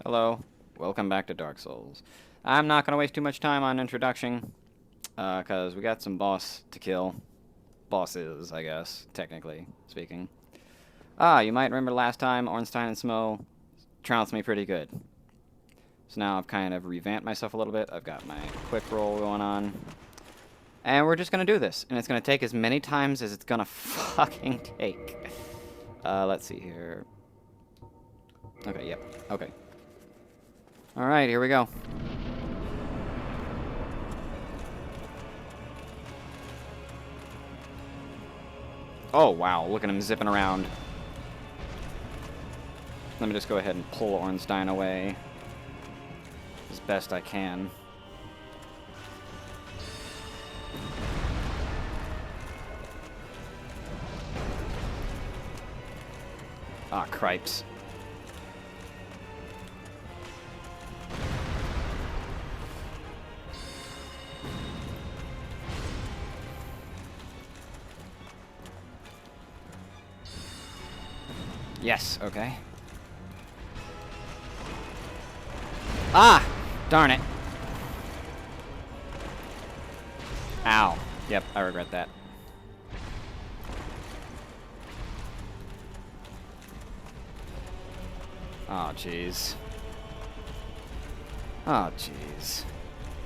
Hello, welcome back to Dark Souls. I'm not going to waste too much time on introduction, because we got some boss to kill. Bosses, I guess, technically speaking. You might remember last time Ornstein and Smo trounced me pretty good. So now I've kind of revamped myself a little bit. I've got my quick roll going on. And we're just going to do this, and it's going to take as many times as it's going to fucking take. Let's see here. Okay, yep, okay. Alright, here we go. Oh, wow, look at him zipping around. Let me just go ahead and pull Ornstein away as best I can. Ah, cripes. Yes, okay. Ah! Darn it. Ow. Yep, I regret that. Oh, jeez. Oh, jeez.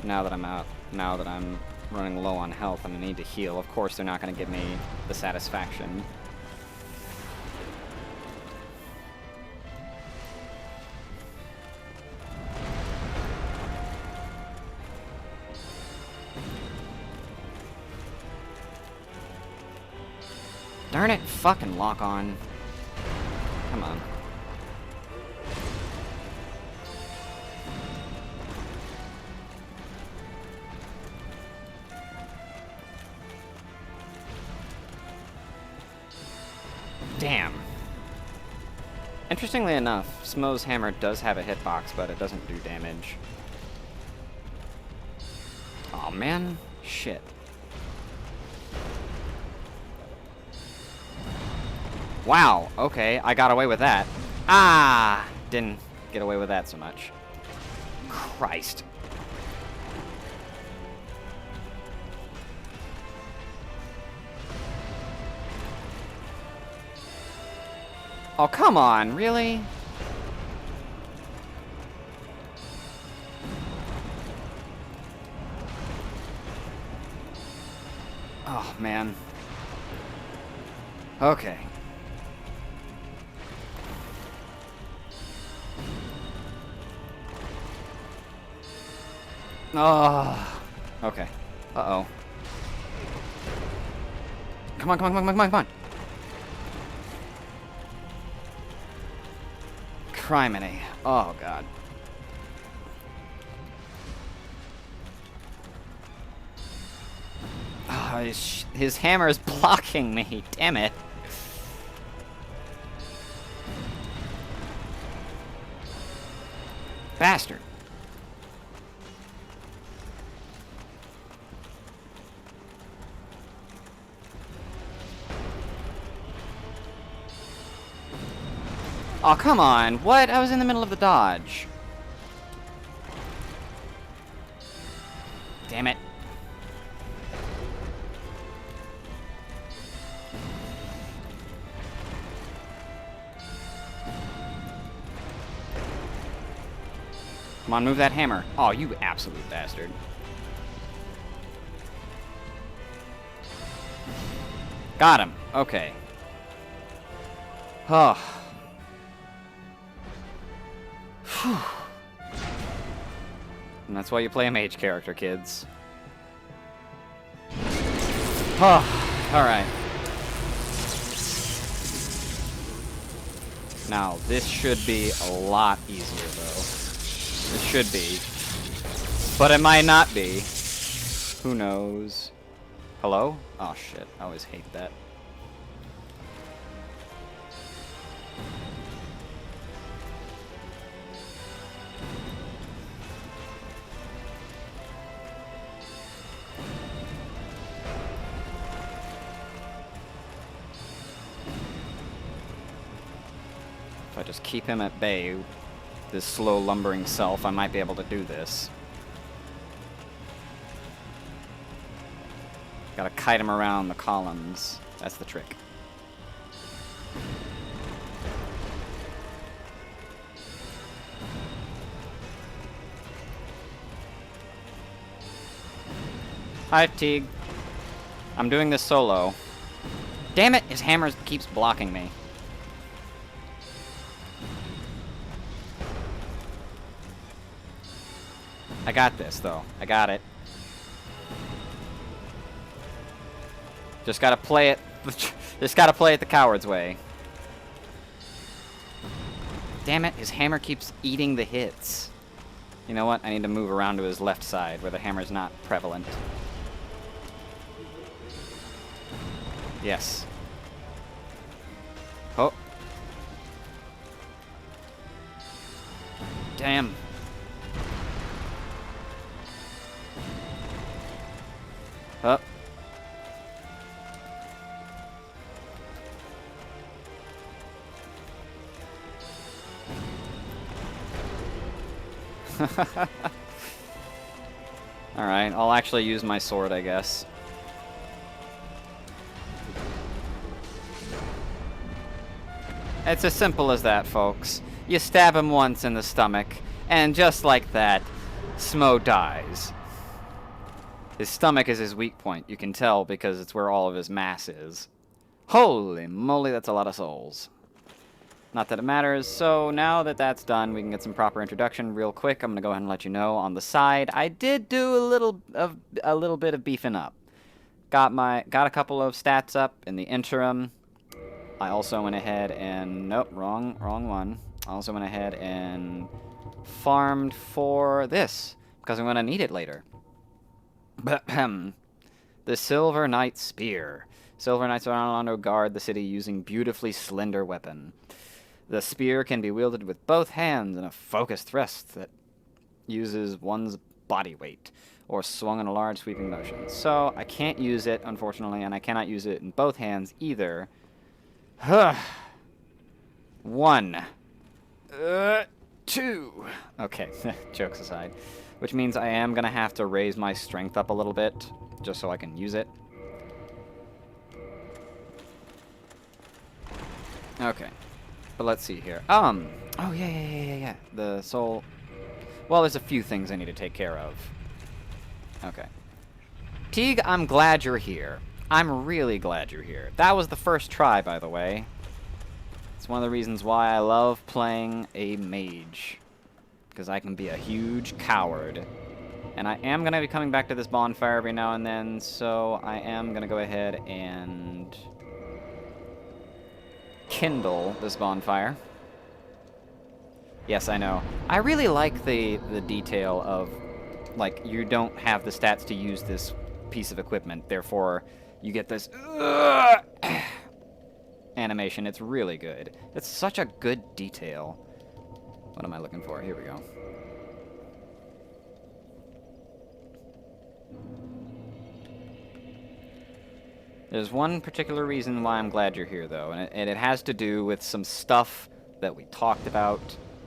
Now that I'm running low on health and I need to heal, of course they're not going to give me the satisfaction. Darn it, fucking lock on. Come on. Damn. Interestingly enough, Smo's hammer does have a hitbox, but it doesn't do damage. Aw, man. Shit. Wow, okay, I got away with that. Ah! Didn't get away with that so much. Christ. Oh, come on, really? Oh, man. Okay. Oh. Okay. Uh-oh. Come on, come on, come on, come on, come on. Criminy. Oh, God. Oh, his hammer is blocking me. Damn it. Bastard. Oh, come on. What? I was in the middle of the dodge. Damn it. Come on, move that hammer. Oh, you absolute bastard. Got him. Okay. Oh. Whew. And that's why you play a mage character, kids. Oh, alright. Now, this should be a lot easier, though. It should be. But it might not be. Who knows? Hello? Oh, shit. I always hate that. If I just keep him at bay, this slow lumbering self, I might be able to do this. Gotta kite him around the columns. That's the trick. Hi, Teague. I'm doing this solo. Damn it! His hammer keeps blocking me. I got this, though. I got it. Just gotta play it. Just gotta play it the coward's way. Damn it! His hammer keeps eating the hits. You know what? I need to move around to his left side, where the hammer's not prevalent. Yes. Oh. Damn. Oh. Alright, I'll actually use my sword, I guess. It's as simple as that, folks. You stab him once in the stomach, and just like that, Smo dies. His stomach is his weak point, you can tell, because it's where all of his mass is. Holy moly, that's a lot of souls. Not that it matters, so now that that's done, we can get some proper introduction real quick. I'm going to go ahead and let you know on the side, I did do a little bit of beefing up. Got a couple of stats up in the interim. I also went ahead and... Nope, wrong one. I also went ahead and farmed for this, because I'm going to need it later. The Silver Knight Spear. Silver Knights around Orlando guard the city using beautifully slender weapon. The spear can be wielded with both hands in a focused thrust that uses one's body weight, or swung in a large sweeping motion. So, I can't use it, unfortunately, and I cannot use it in both hands either. One. Two. Okay, jokes aside. Which means I am going to have to raise my strength up a little bit, just so I can use it. Okay. But let's see here. Oh, yeah. The soul... Well, there's a few things I need to take care of. Okay. Teague, I'm glad you're here. I'm really glad you're here. That was the first try, by the way. It's one of the reasons why I love playing a mage. Because I can be a huge coward. And I am going to be coming back to this bonfire every now and then, so I am going to go ahead and kindle this bonfire. Yes, I know. I really like the detail of, like, you don't have the stats to use this piece of equipment, therefore you get this animation. It's really good. It's such a good detail. What am I looking for? Here we go. There's one particular reason why I'm glad you're here, though, and it has to do with some stuff that we talked about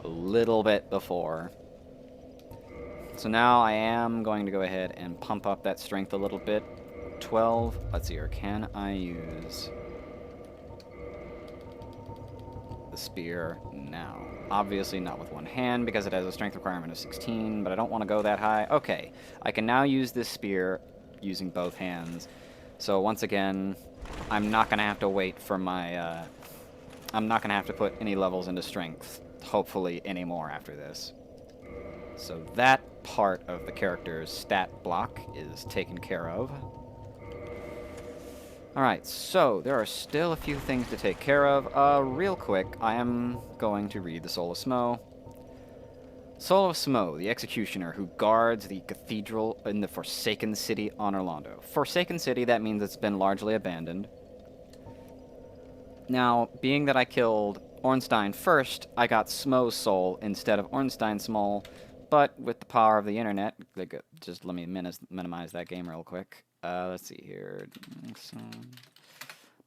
a little bit before. So now I am going to go ahead and pump up that strength a little bit. 12. Let's see here. Can I use the spear now? Obviously not with one hand because it has a strength requirement of 16, but I don't want to go that high. Okay, I can now use this spear using both hands. So once again, I'm not going to have to wait for my... I'm not going to have to put any levels into strength, hopefully anymore after this. So that part of the character's stat block is taken care of. Alright, so there are still a few things to take care of. Real quick, I am going to read the Soul of Smo. Soul of Smo, the executioner who guards the cathedral in the Forsaken City on Orlando. Forsaken City, that means it's been largely abandoned. Now, being that I killed Ornstein first, I got Smo's soul instead of Ornstein's soul, but with the power of the internet, just let me minimize that game real quick. Let's see here.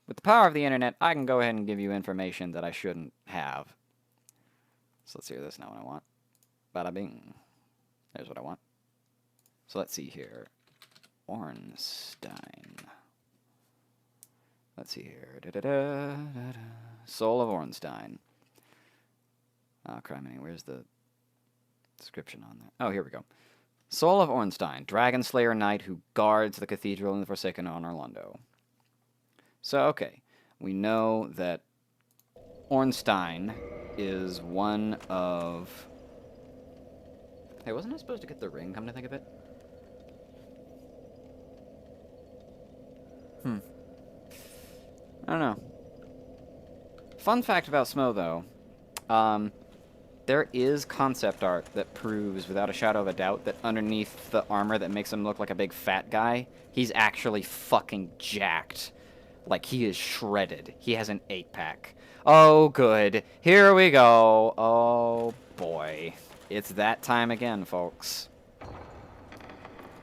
With the power of the internet, I can go ahead and give you information that I shouldn't have. So let's hear this now what I want. Bada bing. There's what I want. So let's see here. Ornstein. Let's see here. Soul of Ornstein. Oh, criminy, where's the description on there? Oh, here we go. Soul of Ornstein, Dragon Slayer Knight who guards the cathedral in the Forsaken on Orlando. So, okay. We know that Ornstein is one of... Hey, wasn't I supposed to get the ring, come to think of it? I don't know. Fun fact about Smo, though. There is concept art that proves, without a shadow of a doubt, that underneath the armor that makes him look like a big fat guy, he's actually fucking jacked. Like, he is shredded. He has an 8-pack. Oh, good. Here we go. Oh, boy. It's that time again, folks.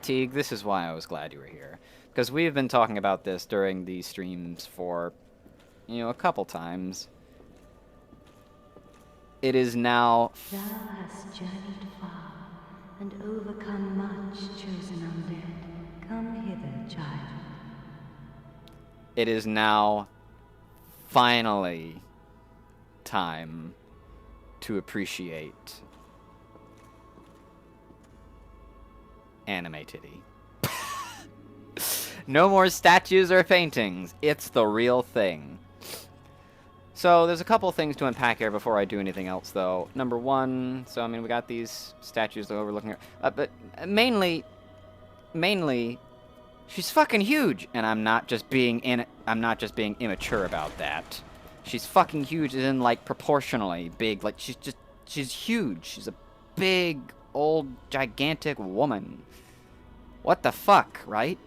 Teague, this is why I was glad you were here. Because we've been talking about this during these streams for, you know, a couple times. It is now... Thou hast journeyed far, and overcome much, chosen undead. Come hither, child. It is now finally time to appreciate anime titty. No more statues or paintings. It's the real thing. So there's a couple things to unpack here before I do anything else, though. Number one, so I mean, we got these statues that we're looking at, but mainly, she's fucking huge, and I'm not just being immature about that. She's fucking huge, as in like proportionally big. Like she's huge. She's a big, old, gigantic woman. What the fuck, right?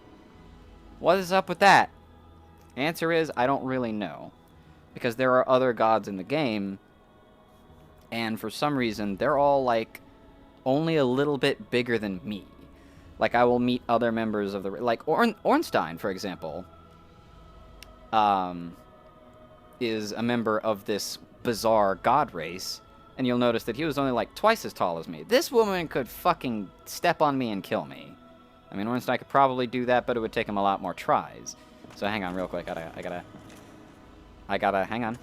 What is up with that? Answer is, I don't really know. Because there are other gods in the game, and for some reason, they're all, like, only a little bit bigger than me. Like, I will meet other members of the... Like, Ornstein, for example, is a member of this bizarre god race, and you'll notice that he was only, like, twice as tall as me. This woman could fucking step on me and kill me. I mean, Ornstein could probably do that, but it would take him a lot more tries. So hang on real quick. I gotta, hang on.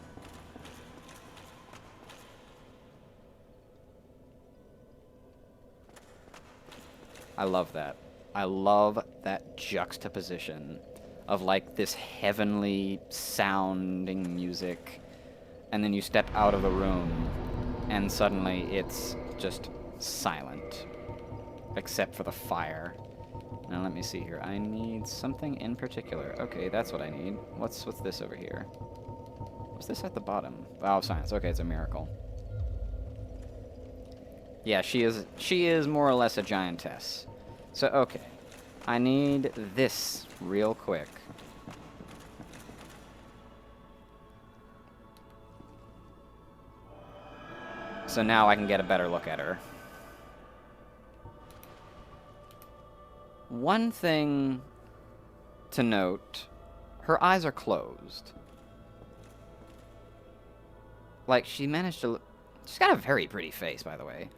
I love that. I love that juxtaposition of, like, this heavenly sounding music, and then you step out of the room, and suddenly it's just silent, except for the fire. Now let me see here. I need something in particular. Okay, that's what I need. What's this over here? What's this at the bottom? Vow of Science. Okay, it's a miracle. Yeah, she is more or less a giantess. So, okay. I need this real quick. So now I can get a better look at her. One thing to note, her eyes are closed. Like, she managed to look... She's got a very pretty face, by the way.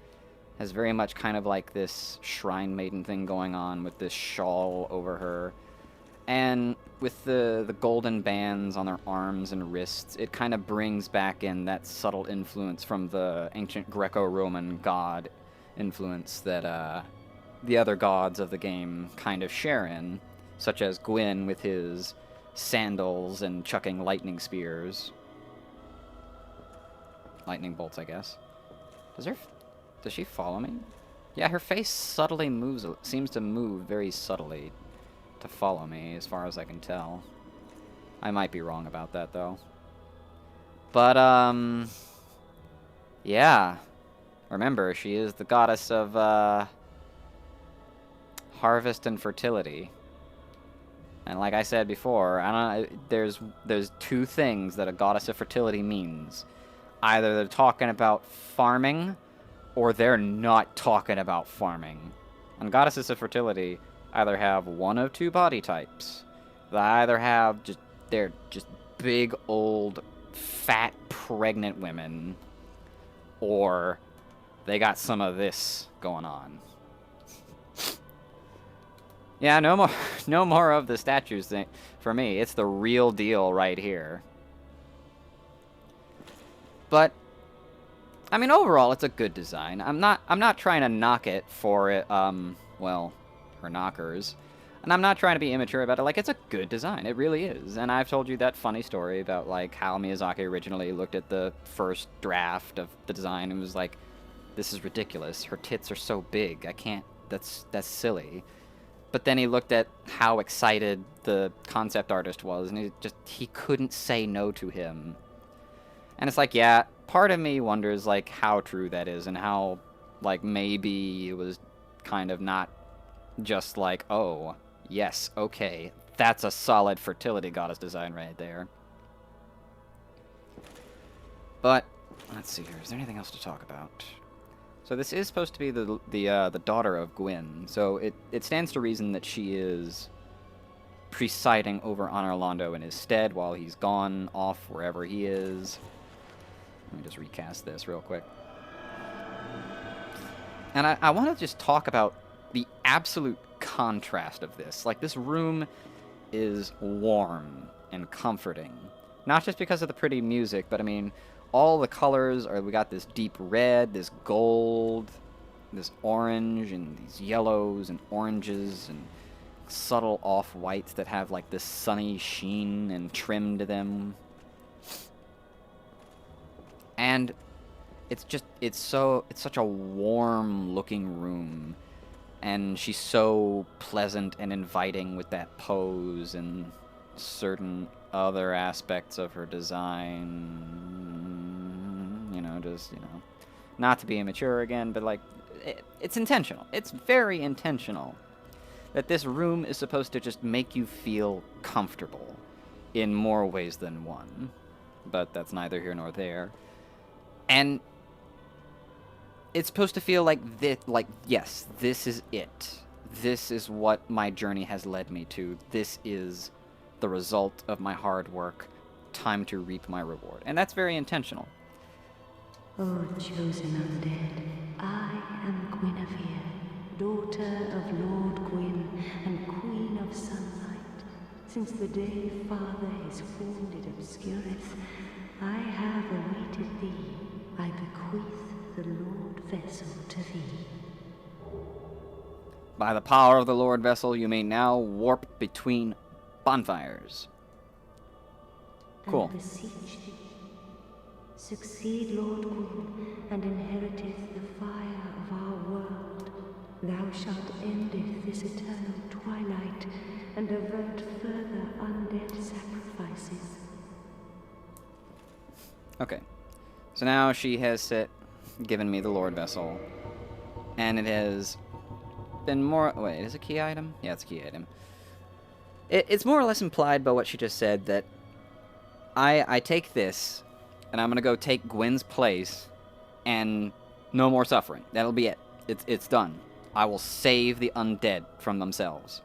Has very much kind of like this shrine maiden thing going on with this shawl over her. And with the golden bands on her arms and wrists, it kind of brings back in that subtle influence from the ancient Greco-Roman god influence that the other gods of the game kind of share in, such as Gwyn with his sandals and chucking lightning spears. Lightning bolts, I guess. Does she follow me? Yeah, her face subtly moves, seems to move very subtly to follow me, as far as I can tell. I might be wrong about that, though. But, yeah. Remember, she is the goddess of, harvest and fertility. And like I said before, I don't know, there's two things that a goddess of fertility means. Either they're talking about farming, or they're not talking about farming. And goddesses of fertility either have one of two body types. They either have they're just big, old, fat, pregnant women, or they got some of this going on. Yeah, no more, no more of the statues thing for me. It's the real deal right here. But I mean, overall, it's a good design. I'm not trying to knock it for it. Well, her knockers, and I'm not trying to be immature about it. Like, it's a good design. It really is. And I've told you that funny story about like how Miyazaki originally looked at the first draft of the design and was like, "This is ridiculous. Her tits are so big. I can't. That's silly." But then he looked at how excited the concept artist was, and he couldn't say no to him. And it's like, yeah, part of me wonders, like, how true that is, and how, like, maybe it was kind of not just like, oh, yes, okay, that's a solid fertility goddess design right there. But, let's see here, is there anything else to talk about? So this is supposed to be the daughter of Gwyn, so it stands to reason that she is presiding over Honor Londo in his stead while he's gone off wherever he is. Let me just recast this real quick. And I want to just talk about the absolute contrast of this. Like, this room is warm and comforting. Not just because of the pretty music, but I mean, all the colors are, we got this deep red, this gold, this orange, and these yellows and oranges, and subtle off-whites that have like this sunny sheen and trim to them. And it's such a warm looking room, and she's so pleasant and inviting with that pose and certain other aspects of her design, not to be immature again, but like, it's intentional. It's very intentional that this room is supposed to just make you feel comfortable in more ways than one, but that's neither here nor there. And it's supposed to feel like this, like, yes, this is it. This is what my journey has led me to. This is the result of my hard work. Time to reap my reward. And that's very intentional. O chosen undead, I am Guinevere, daughter of Lord Gwyn and Queen of Sunlight. Since the day Father his wounded obscureth, I have awaited thee. I bequeath the Lord Vessel to thee. By the power of the Lord Vessel, you may now warp between bonfires. Cool. And beseech thee, succeed Lord Gwyn, and inheriteth the fire of our world. Thou shalt endeth this eternal twilight, and avert further undead sacrifices. Okay. So now she has given me the Lord Vessel, and it has been more... Wait, is it a key item? Yeah, it's a key item. It's more or less implied by what she just said that I take this, and I'm going to go take Gwyn's place, and no more suffering. That'll be it. It's done. I will save the undead from themselves.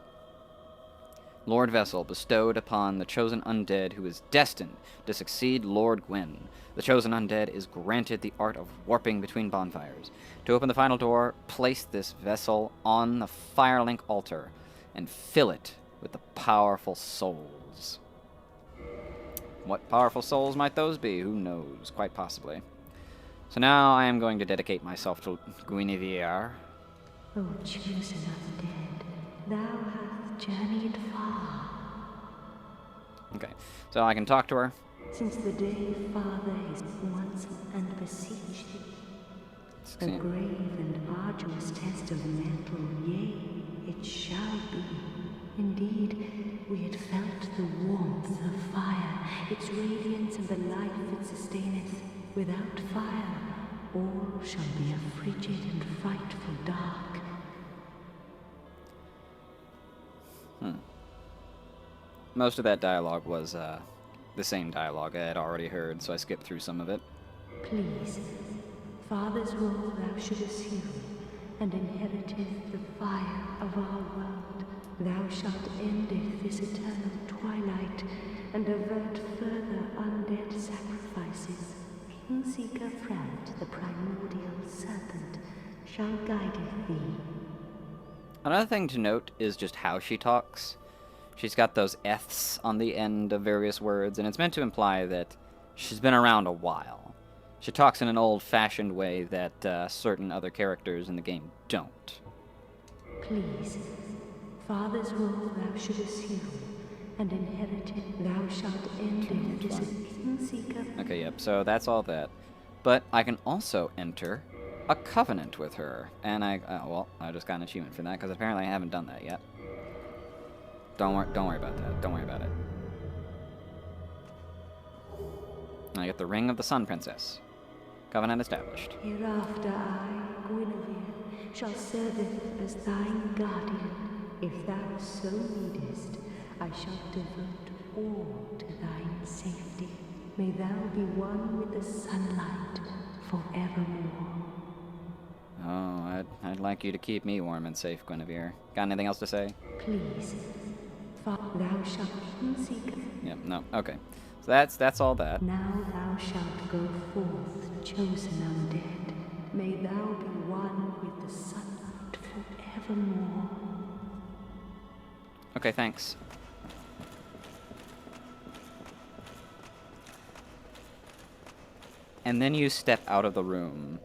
Lord Vessel, bestowed upon the chosen undead who is destined to succeed Lord Gwyn. The chosen undead is granted the art of warping between bonfires. To open the final door, place this vessel on the Firelink altar and fill it with the powerful souls. What powerful souls might those be? Who knows? Quite possibly. So now I am going to dedicate myself to Guinevere. O chosen undead, thou hast journeyed far. Okay, so I can talk to her. Since the day Father is once and beseech thee. A grave and arduous test of metal, yea, it shall be. Indeed, we had felt the warmth of fire, its radiance and the life it sustaineth. Without fire, all shall be a frigid and frightful dark. Most of that dialogue was the same dialogue I had already heard, so I skipped through some of it. Please, Father's role thou should assume, and inheriteth the fire of our world. Thou shalt endeth this eternal twilight, and avert further undead sacrifices. Seeker friend, the primordial serpent, shall guide thee. Another thing to note is just how she talks. She's got those F's on the end of various words, and it's meant to imply that she's been around a while. She talks in an old-fashioned way that certain other characters in the game don't. Please, father's role thou should assume, and inherit it thou shalt end it as a Seeker. Okay, yep, so that's all that. But I can also enter a covenant with her, and I just got an achievement for that, because apparently I haven't done that yet. Don't worry about that. Don't worry about it. I get the Ring of the Sun Princess. Covenant established. Hereafter I, Guinevere, shall serveth as thine guardian. If thou so needest, I shall devote all to thine safety. May thou be one with the sunlight forevermore. Oh, I'd like you to keep me warm and safe, Guinevere. Got anything else to say? Please, thou shalt seek. Yep, no, okay. So that's all that. Now thou shalt go forth, chosen undead. May thou be one with the sunlight forevermore. Okay, thanks. And then you step out of the room,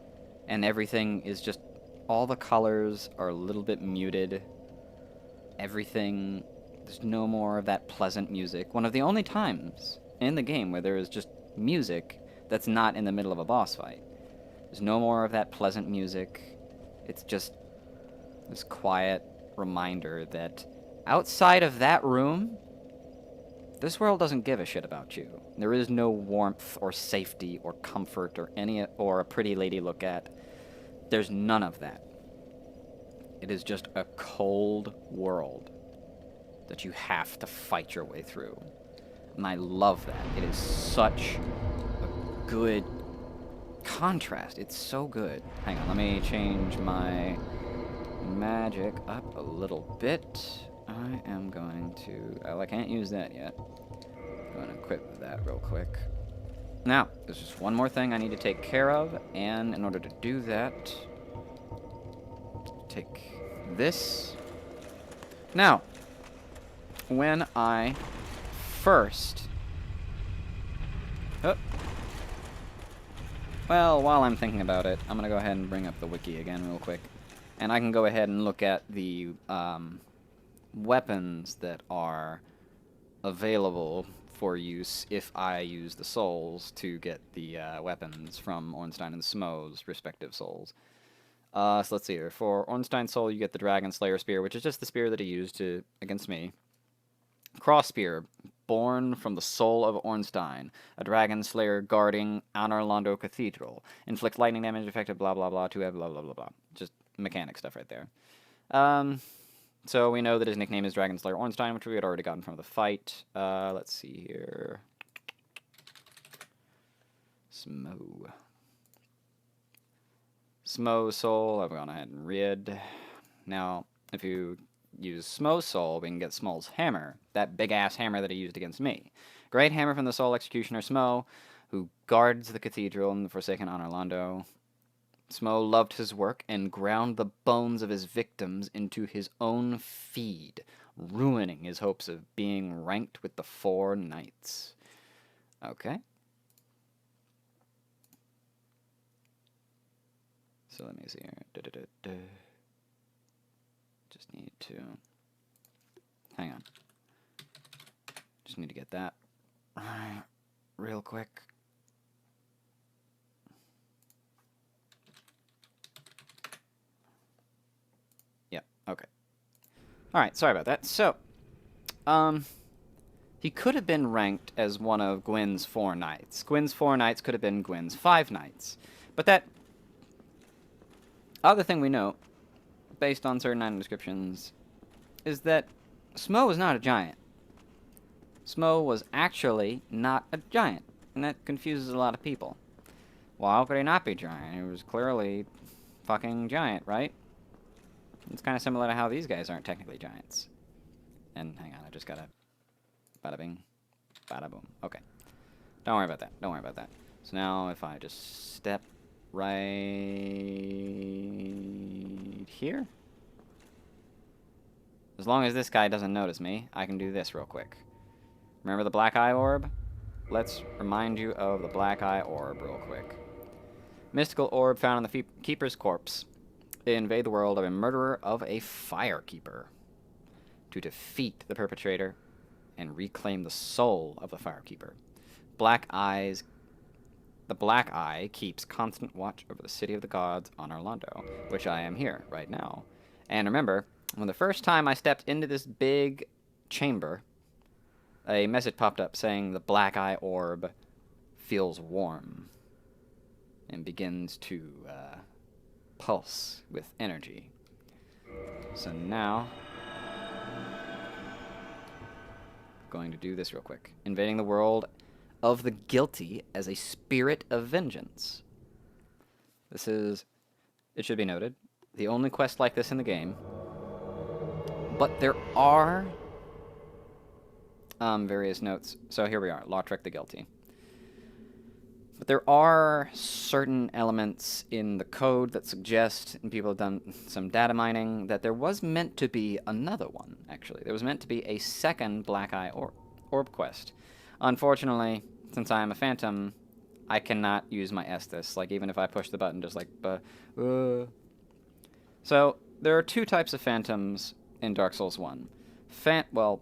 and everything is just... all the colors are a little bit muted. Everything... there's no more of that pleasant music. One of the only times in the game where there is just music that's not in the middle of a boss fight. There's no more of that pleasant music. It's just this quiet reminder that outside of that room, this world doesn't give a shit about you. There is no warmth or safety or comfort or a pretty lady look at. There's none of that. It is just a cold world that you have to fight your way through. And I love that. It is such a good contrast. It's so good. Hang on, let me change my magic up a little bit. I am going to... oh, I can't use that yet. I'm going to equip that real quick. Now, there's just one more thing I need to take care of, and in order to do that, take this. Now, when I first... oh. Well, while I'm thinking about it, I'm going to go ahead and bring up the wiki again real quick. And I can go ahead and look at the weapons that are available for use if I use the souls to get the weapons from Ornstein and Smo's respective souls. So let's see here. For Ornstein's soul, you get the Dragon Slayer Spear, which is just the spear that he used against me. Cross Spear, born from the soul of Ornstein, a Dragon Slayer guarding Anor Cathedral. Inflict lightning damage affected blah blah blah to blah blah blah blah. Just mechanic stuff right there. So we know that his nickname is Dragon Slayer Ornstein, which we had already gotten from the fight. Let's see here. Smo's soul, I've gone ahead and rid. Now, if you use Smo's soul, we can get Smo's hammer, that big-ass hammer that he used against me. Great hammer from the soul executioner Smo, who guards the cathedral in the Forsaken Anor. Smo loved his work and ground the bones of his victims into his own feed, ruining his hopes of being ranked with the 4 knights. Okay. So let me see here. Just need to... hang on. Just need to get that real quick. Okay. Alright, sorry about that. So, he could have been ranked as one of Gwyn's 4 knights. Gwyn's 4 knights could have been Gwyn's 5 knights. But that other thing we know, based on certain item descriptions, is that Smo was not a giant. Smo was actually not a giant, and that confuses a lot of people. Well, how could he not be giant? He was clearly fucking giant, right? It's kind of similar to how these guys aren't technically giants. And hang on, I just gotta... bada bing, bada boom. Okay. Don't worry about that. Don't worry about that. So now if I just step right here. As long as this guy doesn't notice me, I can do this real quick. Remember the black eye orb? Let's remind you of the black eye orb real quick. Mystical orb found on the keeper's corpse. Invade the world of a murderer of a firekeeper to defeat the perpetrator and reclaim the soul of the firekeeper. The black eye keeps constant watch over the city of the gods on Orlando, which I am here right now. And remember, when the first time I stepped into this big chamber, a message popped up saying the black eye orb feels warm and begins to pulse with energy. So now, going to do this real quick. Invading the world of the guilty as a spirit of vengeance. This is, it should be noted, the only quest like this in the game. But there are various notes. So here we are, Lautrec the Guilty. But there are certain elements in the code that suggest, and people have done some data mining, that there was meant to be another one, actually. There was meant to be a second Black Eye Orb quest. Unfortunately, since I am a phantom, I cannot use my Estus. Like, even if I push the button, just like, So, there are two types of phantoms in Dark Souls 1. Well,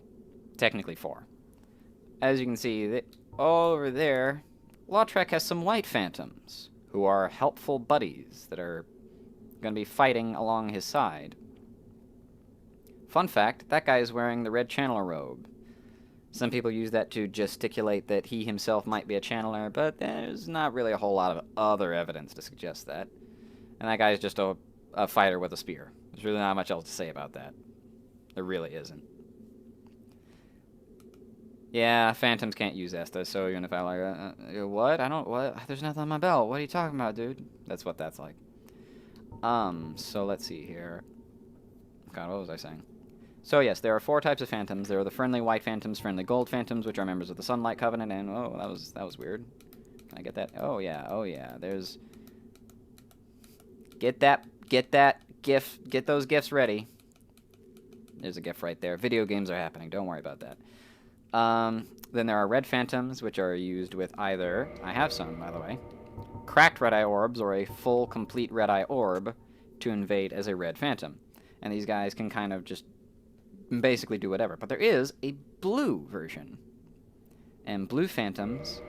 technically 4. As you can see, over there, Lautrec has some white phantoms, who are helpful buddies that are going to be fighting along his side. Fun fact, that guy is wearing the red channeler robe. Some people use that to gesticulate that he himself might be a channeler, but there's not really a whole lot of other evidence to suggest that. And that guy is just a fighter with a spear. There's really not much else to say about that. There really isn't. Yeah, phantoms can't use Estus, so even if I like, what? What? There's nothing on my belt. What are you talking about, dude? That's what that's like. So let's see here. God, what was I saying? So yes, there are 4 types of phantoms. There are the friendly white phantoms, friendly gold phantoms, which are members of the Sunlight Covenant, and oh, that was weird. Can I get that? Oh yeah. There's get that gift, get those gifts ready. There's a gift right there. Video games are happening. Don't worry about that. Then there are red phantoms, which are used with either, I have some, by the way, cracked red eye orbs or a full, complete red eye orb to invade as a red phantom. And these guys can kind of just basically do whatever. But there is a blue version. And blue phantoms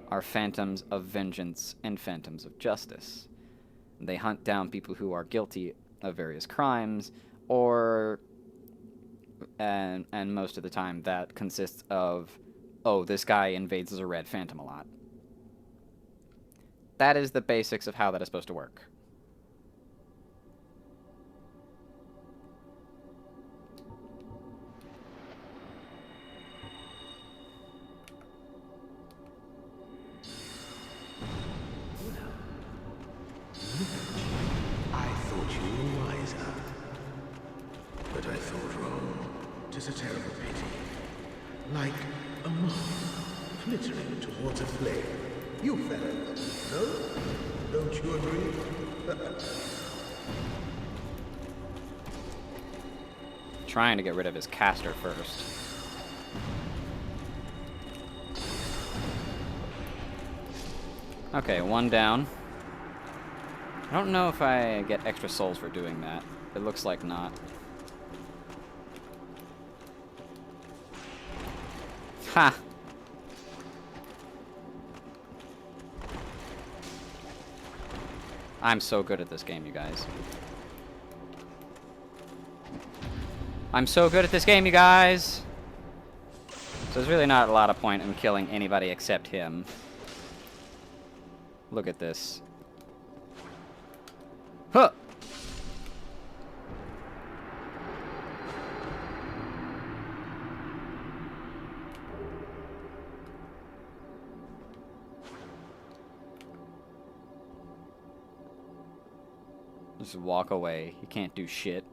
are phantoms of vengeance and phantoms of justice. They hunt down people who are guilty of various crimes, or... And most of the time that consists of, oh, this guy invades as a red phantom a lot. That is the basics of how that is supposed to work. I thought you were wiser. But I thought wrong. 'Tis a terrible pity. Like a moth flittering towards a flame. You fellas, no? Don't you agree? Trying to get rid of his caster first. Okay, 1 down. I don't know if I get extra souls for doing that. It looks like not. Ha! I'm so good at this game, you guys. I'm so good at this game, you guys! So there's really not a lot of point in killing anybody except him. Look at this. Huh! Just walk away. You can't do shit.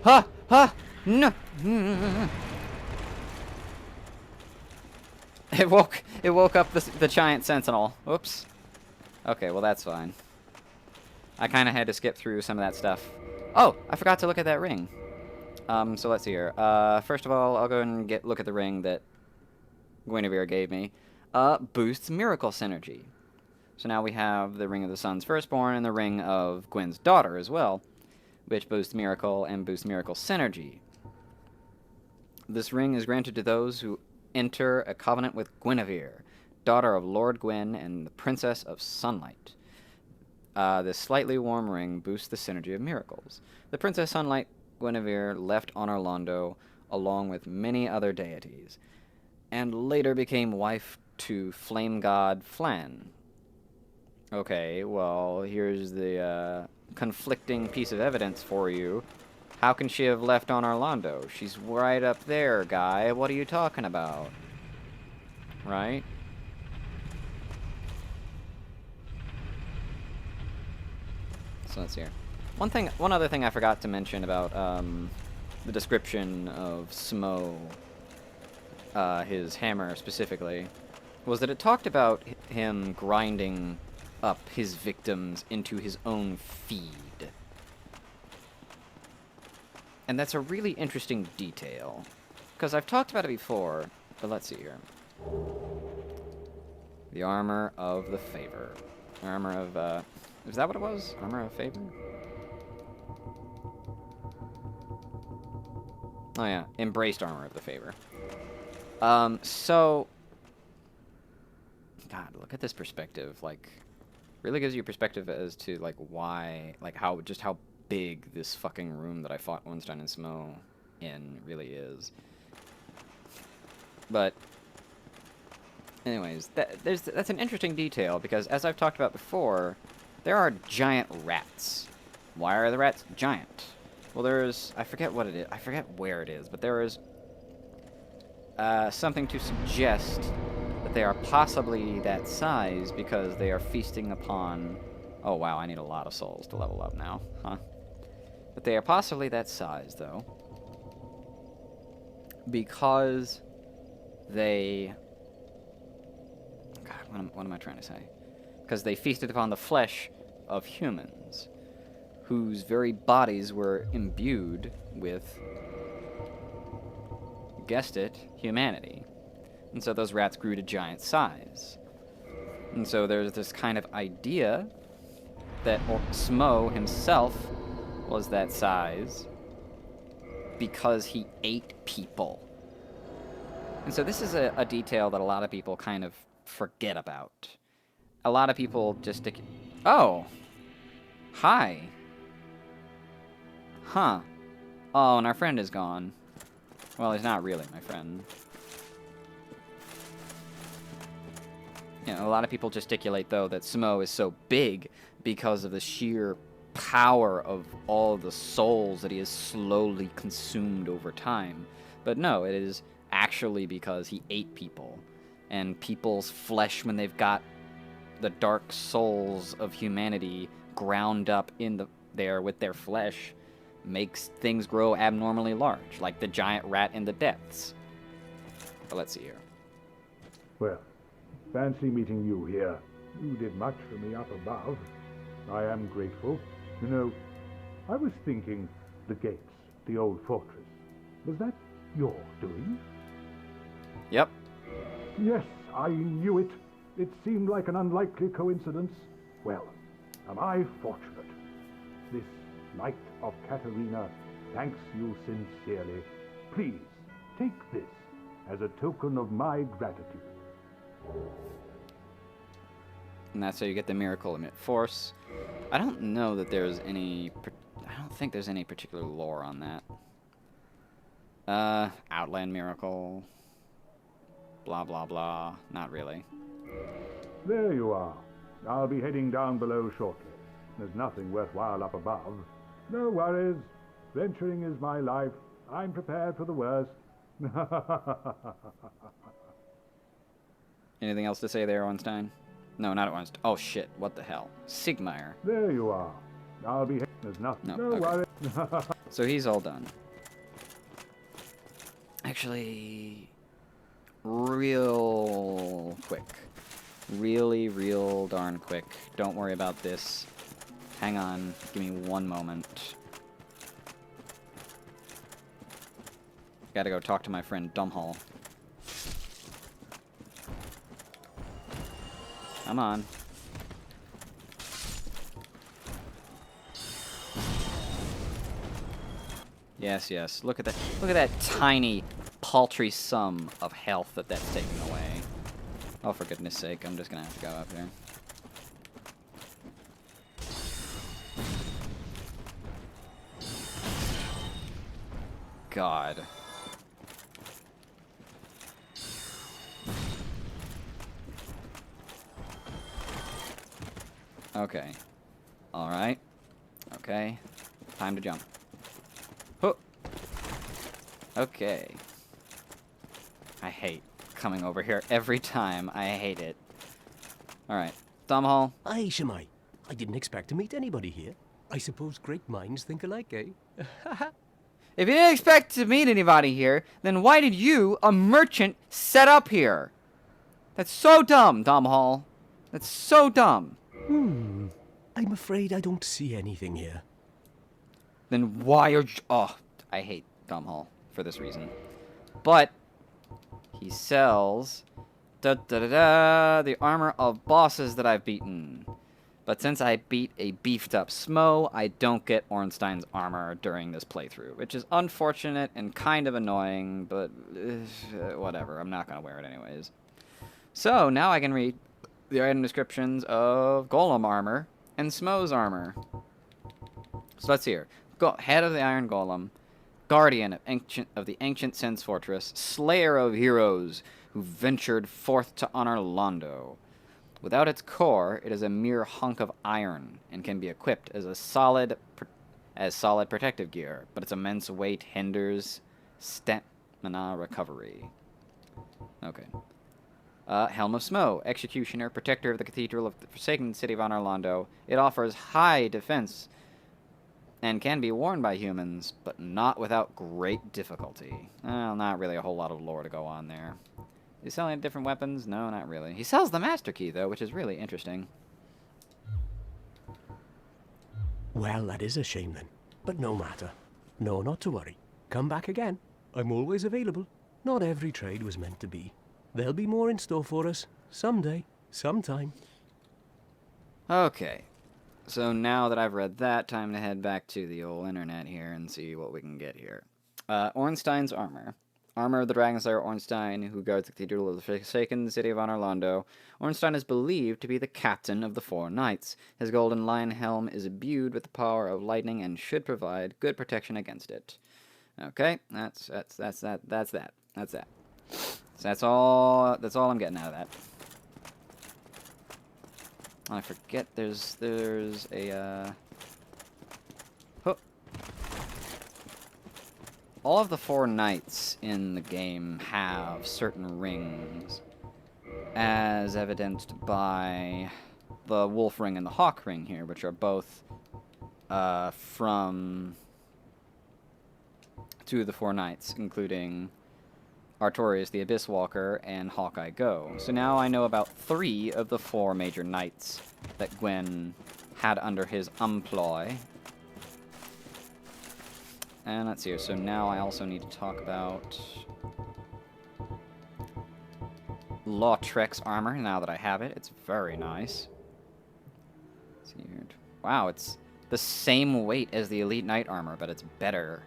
Ha! Ha! No! It woke up the giant sentinel. Whoops. Okay, well that's fine. I kind of had to skip through some of that stuff. Oh, I forgot to look at that ring. So let's see here. First of all, I'll go and look at the ring that Guinevere gave me. Boosts miracle synergy. So now we have the ring of the sun's firstborn and the ring of Gwen's daughter as well, which boosts miracle and boosts miracle synergy. This ring is granted to those who enter a covenant with Guinevere, daughter of Lord Gwyn and the Princess of Sunlight. This slightly warm ring boosts the synergy of miracles. The Princess Sunlight Guinevere left on Orlando along with many other deities, and later became wife to flame god Flan. Okay, well, here's the conflicting piece of evidence for you. How can she have left on Orlando? She's right up there, guy. What are you talking about? Right? So let's see here. One other thing I forgot to mention about the description of Smo, his hammer specifically, was that it talked about him grinding up his victims into his own feed. And that's a really interesting detail, because I've talked about it before, but let's see here. The armor of the favor. Armor of, is that what it was? Armor of favor? Oh yeah, embraced armor of the favor. So, God, look at this perspective. Like, really gives you perspective as to like why, like how big this fucking room that I fought Ornstein and Smo in really is. But, anyways, that's an interesting detail because as I've talked about before, there are giant rats. Why are the rats giant? Well, there's, I forget what it is, I forget where it is, but there is something to suggest that they are possibly that size because they are feasting upon... Oh, wow, I need a lot of souls to level up now, huh? But they are possibly that size, though, because they... God, what am I trying to say? Because they feasted upon the flesh of humans, whose very bodies were imbued with, guessed it, humanity. And so those rats grew to giant size. And so there's this kind of idea that Smo himself was that size because he ate people. And so this is a detail that a lot of people kind of forget about. A lot of people just stick... Oh! Hi! Huh. Oh, and our friend is gone. Well, he's not really my friend. You know, a lot of people gesticulate, though, that Smo is so big because of the sheer power of all the souls that he has slowly consumed over time. But no, it is actually because he ate people. And people's flesh, when they've got the dark souls of humanity ground up in there with their flesh, makes things grow abnormally large, like the giant rat in the depths. But let's see here. Well, fancy meeting you here. You did much for me up above. I am grateful. You know, I was thinking the gates, the old fortress. Was that your doing? Yep. Yes, I knew it. It seemed like an unlikely coincidence. Well, am I fortunate? This Knight of Katerina thanks you sincerely. Please, take this as a token of my gratitude. And that's how you get the miracle emit force. I don't know that there's any... I don't think there's any particular lore on that. Outland miracle... Blah, blah, blah. Not really. There you are. I'll be heading down below shortly. There's nothing worthwhile up above. No worries. Venturing is my life. I'm prepared for the worst. Anything else to say there, Ornstein? No, not at Ornstein. Oh, shit. What the hell? Sigmire. There you are. I'll be... There's nothing. No okay. worries. So he's all done. Actually... real quick. Really, real darn quick. Don't worry about this. Hang on. Give me one moment. Gotta go talk to my friend Dumbhall. Come on. Yes, yes. Look at that. Look at that tiny, paltry sum of health that that's taking away. Oh, for goodness sake, I'm just gonna have to go up here. God. Okay. Alright. Okay. Time to jump. Huh. Okay. I hate coming over here every time. I hate it. Alright. Thumbhole. Aye, Shemai. I didn't expect to meet anybody here. I suppose great minds think alike, eh? If you didn't expect to meet anybody here, then why did you, a merchant, set up here? That's so dumb, Thumbhole. That's so dumb. I'm afraid I don't see anything here. Then why are you... Oh, I hate Thumbhole for this reason. But he sells the armor of bosses that I've beaten. But since I beat a beefed up Smo, I don't get Ornstein's armor during this playthrough, which is unfortunate and kind of annoying, but whatever, I'm not going to wear it anyways. So now I can read the item descriptions of Golem armor and Smo's armor. So let's see here. Head of the Iron Golem, Guardian of the Ancient Sense Fortress, Slayer of Heroes who ventured forth to honor Londo. Without its core, it is a mere hunk of iron and can be equipped as solid protective gear, but its immense weight hinders stamina recovery. Okay. Helm of Smo, Executioner, Protector of the Cathedral of the Forsaken City of Honor Londo. It offers high defense and can be worn by humans, but not without great difficulty. Well, not really a whole lot of lore to go on there. He's selling different weapons? No, not really. He sells the Master Key, though, which is really interesting. Well, that is a shame then. But no matter. No, not to worry. Come back again. I'm always available. Not every trade was meant to be. There'll be more in store for us. Someday. Sometime. Okay. So now that I've read that, time to head back to the old internet here and see what we can get here. Ornstein's armor. Armor of the Dragonslayer Ornstein, who guards the Cathedral of the Forsaken City of Honor Londo. Ornstein is believed to be the captain of the Four Knights. His golden lion helm is imbued with the power of lightning and should provide good protection against it. Okay, that's that. So that's all I'm getting out of that. I forget there's a all of the Four Knights in the game have certain rings, as evidenced by the Wolf Ring and the Hawk Ring here, which are both from two of the Four Knights, including Artorias the Abyss Walker and Hawkeye Go. So now I know about 3 of the 4 major knights that Gwen had under his employ. And let's see here. So now I also need to talk about Lautrec's armor, now that I have it. It's very nice. Let's see here. Wow, it's the same weight as the Elite Knight armor, but it's better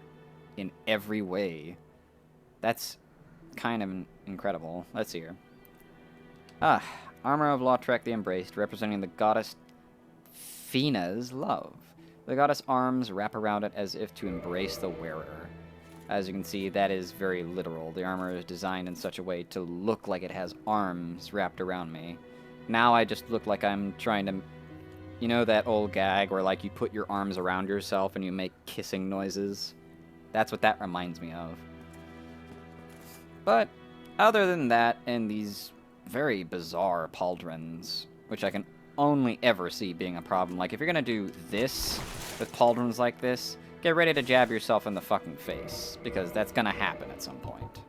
in every way. That's kind of incredible. Let's see here. Armor of Lautrec the Embraced, representing the goddess Fina's love. The goddess' arms wrap around it as if to embrace the wearer. As you can see, that is very literal. The armor is designed in such a way to look like it has arms wrapped around me. Now I just look like I'm trying to... You know that old gag where, like, you put your arms around yourself and you make kissing noises? That's what that reminds me of. But, other than that, and these very bizarre pauldrons, which I can only ever see being a problem. Like, if you're gonna do this with pauldrons like this, get ready to jab yourself in the fucking face, because that's gonna happen at some point.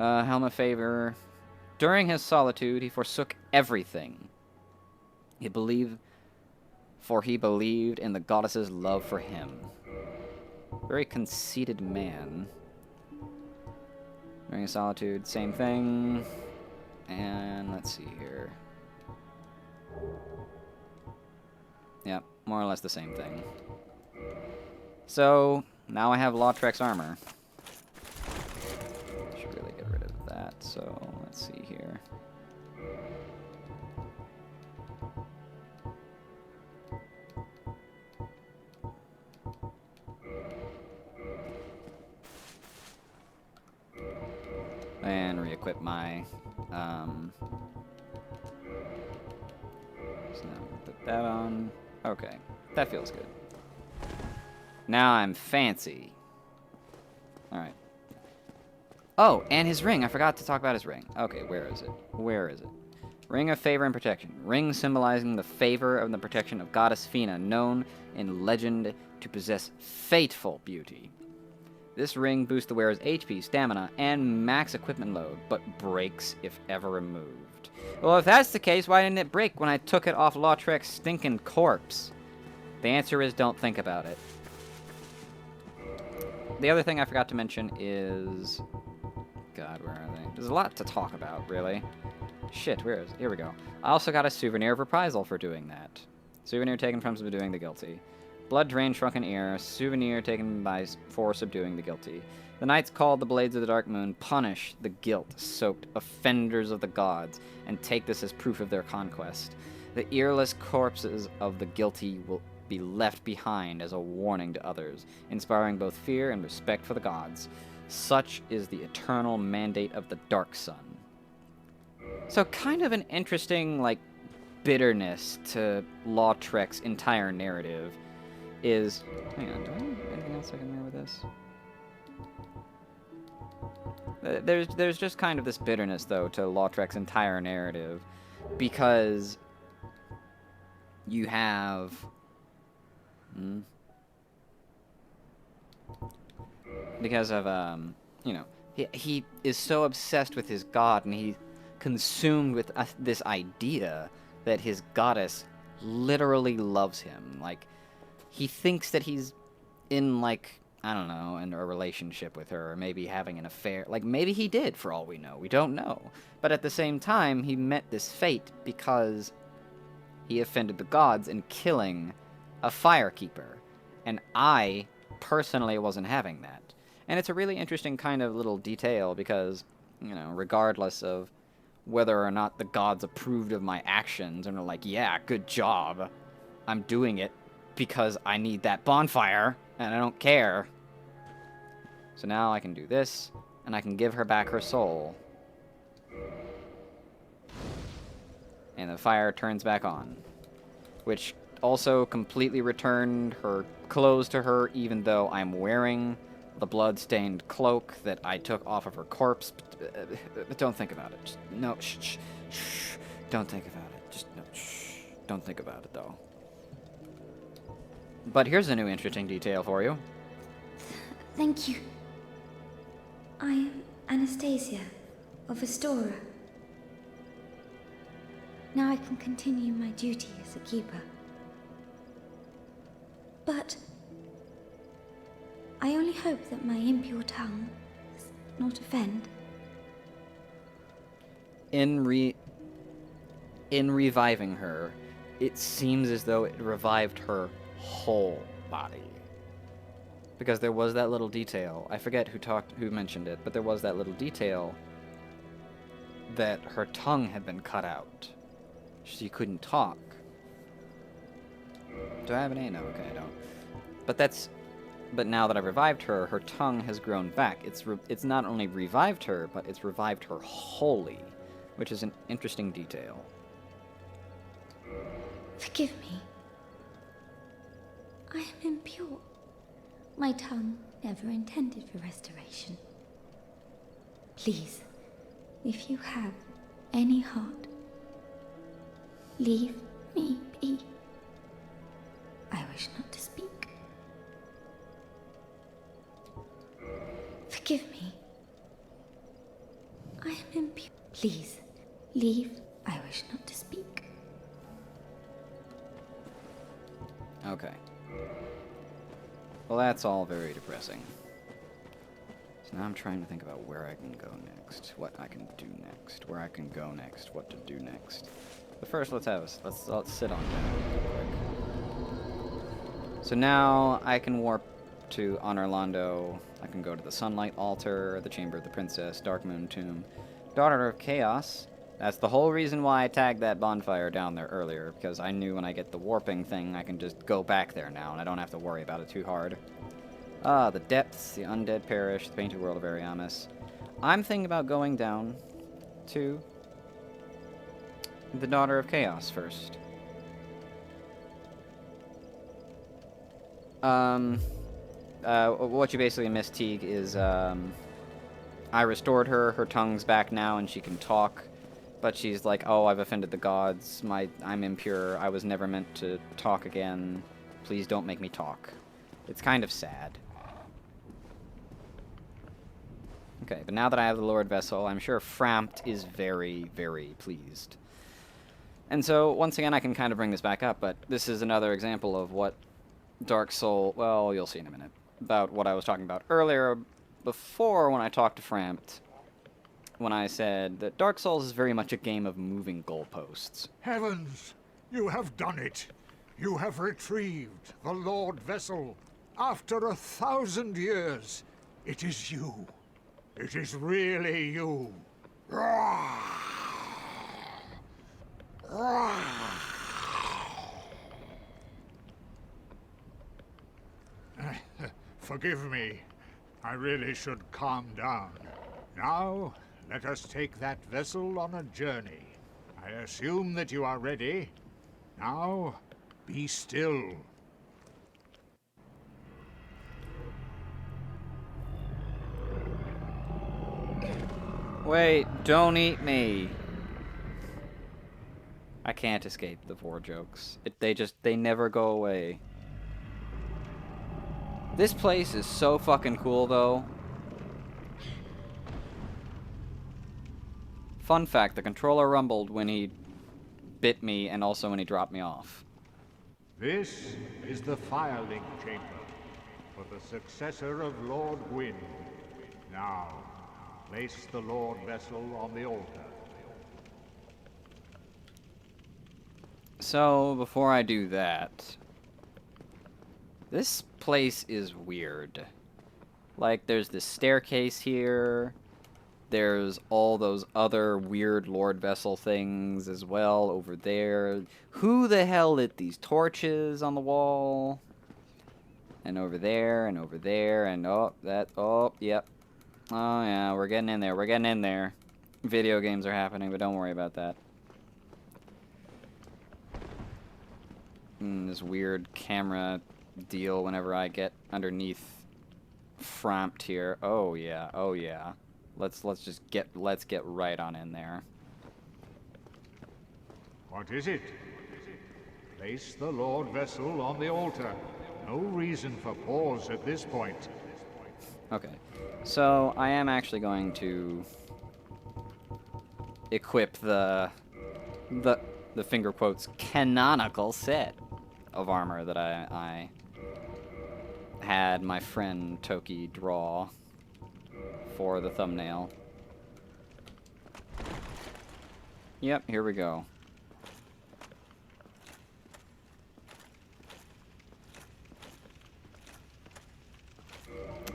Helm of Favor. During his solitude, he forsook everything. He believed in the goddess's love for him. Very conceited man. During his solitude, same thing. And let's see here. Yep, more or less the same thing. So, now I have Lautrec's armor. Should really get rid of that, so let's see here. And re-equip my, so now put that on. Okay, that feels good. Now I'm fancy. Alright. Oh, and his ring. I forgot to talk about his ring. Okay, where is it? Where is it? Ring of Favor and Protection. Ring symbolizing the favor and the protection of Goddess Fina, known in legend to possess fateful beauty. This ring boosts the wearer's HP, stamina, and max equipment load, but breaks if ever removed. Well, if that's the case, why didn't it break when I took it off Lautrec's stinking corpse? The answer is don't think about it. The other thing I forgot to mention is... God, where are they? There's a lot to talk about, really. Shit, where is it? Here we go. I also got a souvenir of reprisal for doing that. Souvenir taken from subduing the guilty. Blood drained shrunken ear. Souvenir taken for subduing the guilty. The knights called the Blades of the Dark Moon punish the guilt-soaked offenders of the gods and take this as proof of their conquest. The earless corpses of the guilty will be left behind as a warning to others, inspiring both fear and respect for the gods. Such is the eternal mandate of the Dark Sun. So kind of an interesting, like, bitterness to Lautrec's entire narrative is... Hang on, do I have anything else I can wear with this? There's just kind of this bitterness, though, to Lautrec's entire narrative, because you have... Because of, you know, he is so obsessed with his god, and he's consumed with this idea that his goddess literally loves him. Like, he thinks that he's in, like, I don't know, in a relationship with her, or maybe having an affair. Like, maybe he did, for all we know. We don't know. But at the same time, he met this fate because he offended the gods in killing a firekeeper. And I personally wasn't having that. And it's a really interesting kind of little detail because, you know, regardless of whether or not the gods approved of my actions and are like, yeah, good job, I'm doing it because I need that bonfire and I don't care. So now I can do this and I can give her back her soul. And the fire turns back on, which also completely returned her clothes to her, even though I'm wearing the blood-stained cloak that I took off of her corpse. But don't think about it. Just, no, shh. Don't think about it. Just, no, shh. Don't think about it, though. But here's a new interesting detail for you. Thank you. I am Anastasia of Astora. Now I can continue my duty as a keeper. But I only hope that my impure tongue does not offend. In reviving her, it seems as though it revived her whole body. Because there was that little detail. I forget who mentioned it, but there was that little detail that her tongue had been cut out. She couldn't talk. Do I have an A? No, okay, I don't. But now that I've revived her, her tongue has grown back. It's not only revived her, but it's revived her wholly, which is an interesting detail. Forgive me. I am impure. My tongue never intended for restoration. Please, if you have any heart, leave me be. I wish not to speak. Forgive me. I am impure. Please, leave. I wish not to speak. Okay. Well, that's all very depressing. So now I'm trying to think about where I can go next, what I can do next, where I can go next, what to do next. But first, let's sit on down real quick. So now I can warp to Orlando. I can go to the Sunlight Altar, the Chamber of the Princess, Dark Moon Tomb, Daughter of Chaos. That's the whole reason why I tagged that bonfire down there earlier, because I knew when I get the warping thing, I can just go back there now, and I don't have to worry about it too hard. The Depths, the Undead Parish, the Painted World of Ariamis. I'm thinking about going down to the Daughter of Chaos first. What you basically missed, Teague, is, I restored her. Her tongue's back now, and she can talk. But she's like, oh, I've offended the gods. I'm impure. I was never meant to talk again. Please don't make me talk. It's kind of sad. Okay, but now that I have the Lord Vessel, I'm sure Frampt is very, very pleased. And so, once again, I can kind of bring this back up, but this is another example of what Dark Soul... Well, you'll see in a minute. About what I was talking about earlier, before when I talked to Frampt, when I said that Dark Souls is very much a game of moving goalposts. Heavens! You have done it! You have retrieved the Lord Vessel. After 1,000 years, it is you. It is really you. Forgive me. I really should calm down. Now, let us take that vessel on a journey. I assume that you are ready. Now, be still. Wait, don't eat me. I can't escape the 4 jokes. They never go away. This place is so fucking cool, though. Fun fact, the controller rumbled when he bit me and also when he dropped me off. This is the Firelink Chamber for the successor of Lord Gwyn. Now, place the Lord Vessel on the altar. So, before I do that, this place is weird. Like, there's this staircase here. There's all those other weird Lord Vessel things as well over there. Who the hell lit these torches on the wall? And over there, and over there, and yep. Oh yeah, we're getting in there, we're getting in there. Video games are happening, but don't worry about that. This weird camera deal whenever I get underneath Frampt here. Oh yeah, oh yeah. Let's get right on in there. What is it? Place the Lord Vessel on the altar. No reason for pause at this point. Okay. So, I am actually going to equip the finger quotes canonical set of armor that I had my friend Toki draw for the thumbnail. Yep, here we go.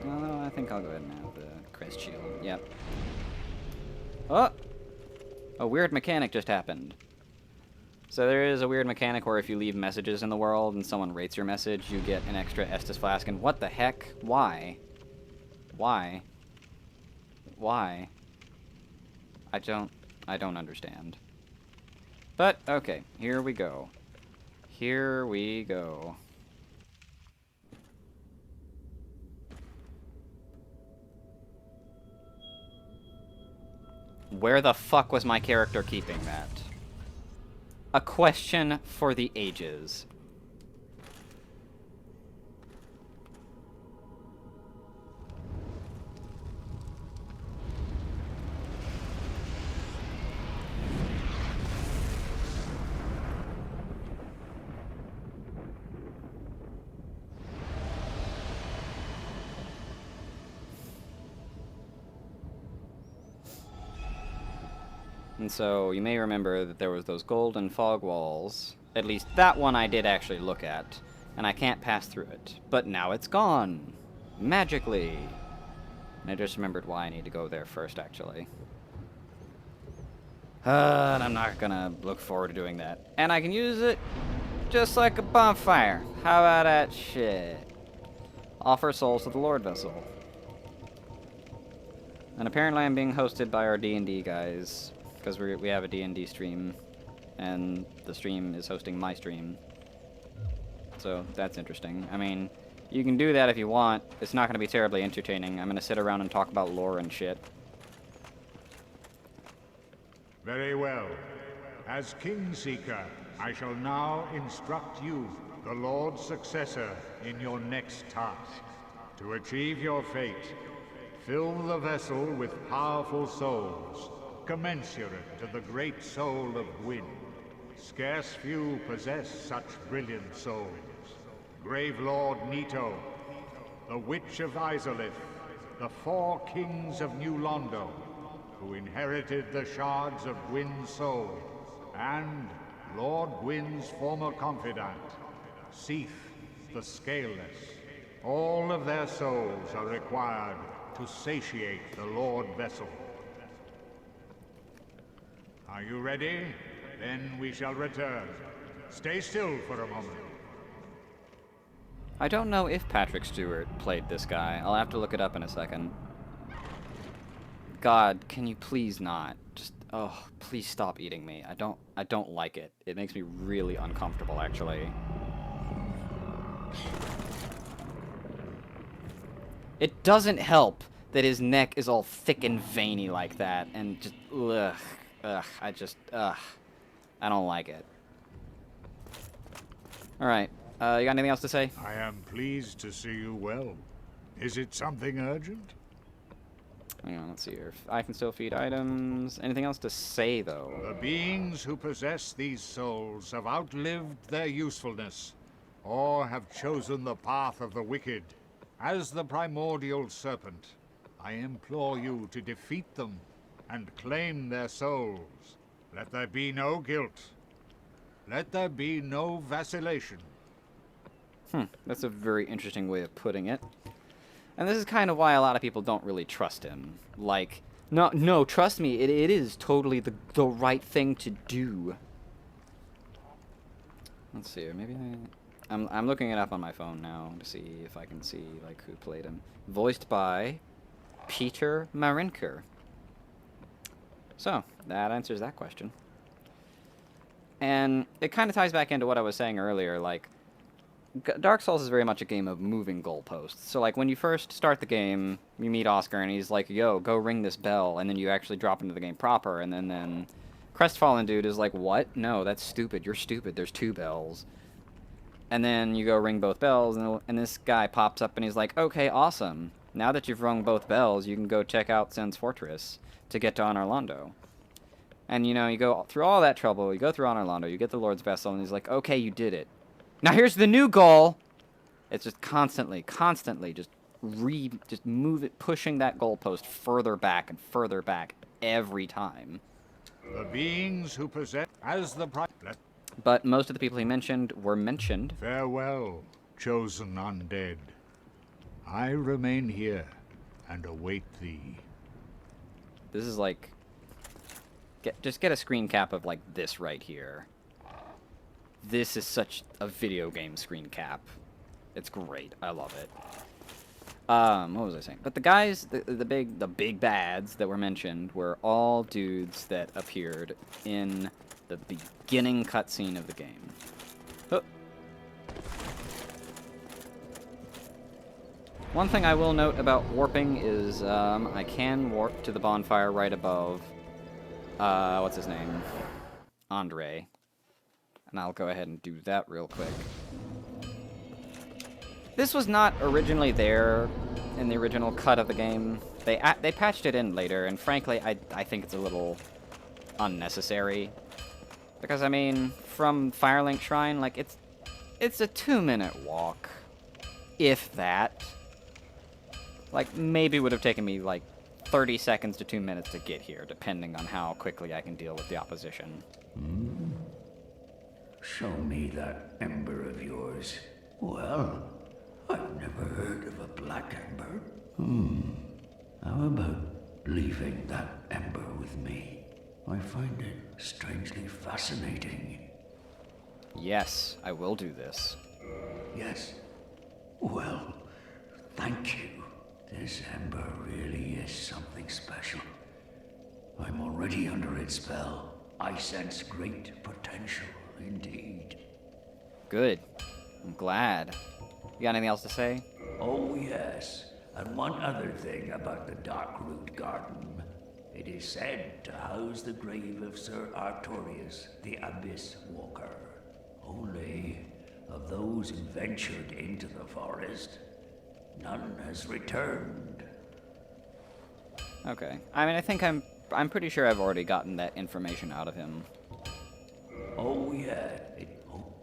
Well, I think I'll go ahead and have the crest shield. Yep. Oh! A weird mechanic just happened. So there is a weird mechanic where if you leave messages in the world and someone rates your message, you get an extra Estus flask. And what the heck? Why? Why? Why? I don't understand. But, okay, here we go. Here we go. Where the fuck was my character keeping that? A question for the ages. And so you may remember that there was those golden fog walls. At least that one I did actually look at. And I can't pass through it. But now it's gone. Magically. And I just remembered why I need to go there first, actually. And I'm not gonna look forward to doing that. And I can use it just like a bonfire. How about that shit? Offer souls to the Lord Vessel. And apparently I'm being hosted by our D&D guys. Because we have a D&D stream. And the stream is hosting my stream. So that's interesting. I mean, you can do that if you want. It's not going to be terribly entertaining. I'm going to sit around and talk about lore and shit. Very well. As Kingseeker, I shall now instruct you, the Lord's successor, in your next task. To achieve your fate, fill the vessel with powerful souls, commensurate to the great soul of Gwyn. Scarce few possess such brilliant souls. Grave Lord Nito, the Witch of Izalith, the 4 kings of New Londo, who inherited the shards of Gwyn's soul, and Lord Gwyn's former confidant, Seath the Scaleless. All of their souls are required to satiate the Lord Vessel. Are you ready? Then we shall return. Stay still for a moment. I don't know if Patrick Stewart played this guy. I'll have to look it up in a second. God, can you please not? Just, oh, please stop eating me. I don't like it. It makes me really uncomfortable, actually. It doesn't help that his neck is all thick and veiny like that, and just, I don't like it. Alright, you got anything else to say? I am pleased to see you well. Is it something urgent? Hang on, let's see here. I can still feed items. Anything else to say, though? The beings who possess these souls have outlived their usefulness, or have chosen the path of the wicked. As the primordial serpent, I implore you to defeat them and claim their souls. Let there be no guilt. Let there be no vacillation. That's a very interesting way of putting it. And this is kind of why a lot of people don't really trust him. Like, no, trust me, it is totally the right thing to do. Let's see here, maybe I'm looking it up on my phone now to see if I can see, like, who played him. Voiced by Peter Marinker. So, that answers that question. And it kind of ties back into what I was saying earlier, like, Dark Souls is very much a game of moving goalposts. So, like, when you first start the game, you meet Oscar, and he's like, yo, go ring this bell, and then you actually drop into the game proper, and then Crestfallen Dude is like, what? No, that's stupid. You're stupid. There's 2 bells. And then you go ring both bells, and this guy pops up, and he's like, okay, awesome. Now that you've rung both bells, you can go check out Sen's Fortress to get to Honor Londo. And, you know, you go through all that trouble, you go through Honor Londo, you get the Lord's Vessel, and he's like, okay, you did it. Now here's the new goal! It's just constantly, just move it, pushing that goalpost further back and further back every time. The beings who possess as the But most of the people he mentioned were mentioned. Farewell, chosen undead. I remain here and await thee. This is like... Just get a screen cap of, like, this right here. This is such a video game screen cap. It's great. I love it. What was I saying? But the guys, the big bads that were mentioned were all dudes that appeared in the beginning cutscene of the game. Oh. One thing I will note about warping is I can warp to the bonfire right above, what's his name? Andre. And I'll go ahead and do that real quick. This was not originally there in the original cut of the game. They patched it in later, and frankly, I think it's a little unnecessary. Because, I mean, from Firelink Shrine, like, it's a 2-minute walk. If that. Like, maybe it would have taken me, like, 30 seconds to 2 minutes to get here, depending on how quickly I can deal with the opposition. Show me that ember of yours. Well, I've never heard of a black ember. How about leaving that ember with me? I find it strangely fascinating. Yes, I will do this. Yes? Well, thank you. This ember really is something special. I'm already under its spell. I sense great potential indeed. Good. I'm glad. You got anything else to say? Oh yes, and one other thing about the Darkroot Garden. It is said to house the grave of Sir Artorius, the Abyss Walker. Only, of those who ventured into the forest, none has returned. Okay. I mean, I think I'm pretty sure I've already gotten that information out of him. Oh yeah.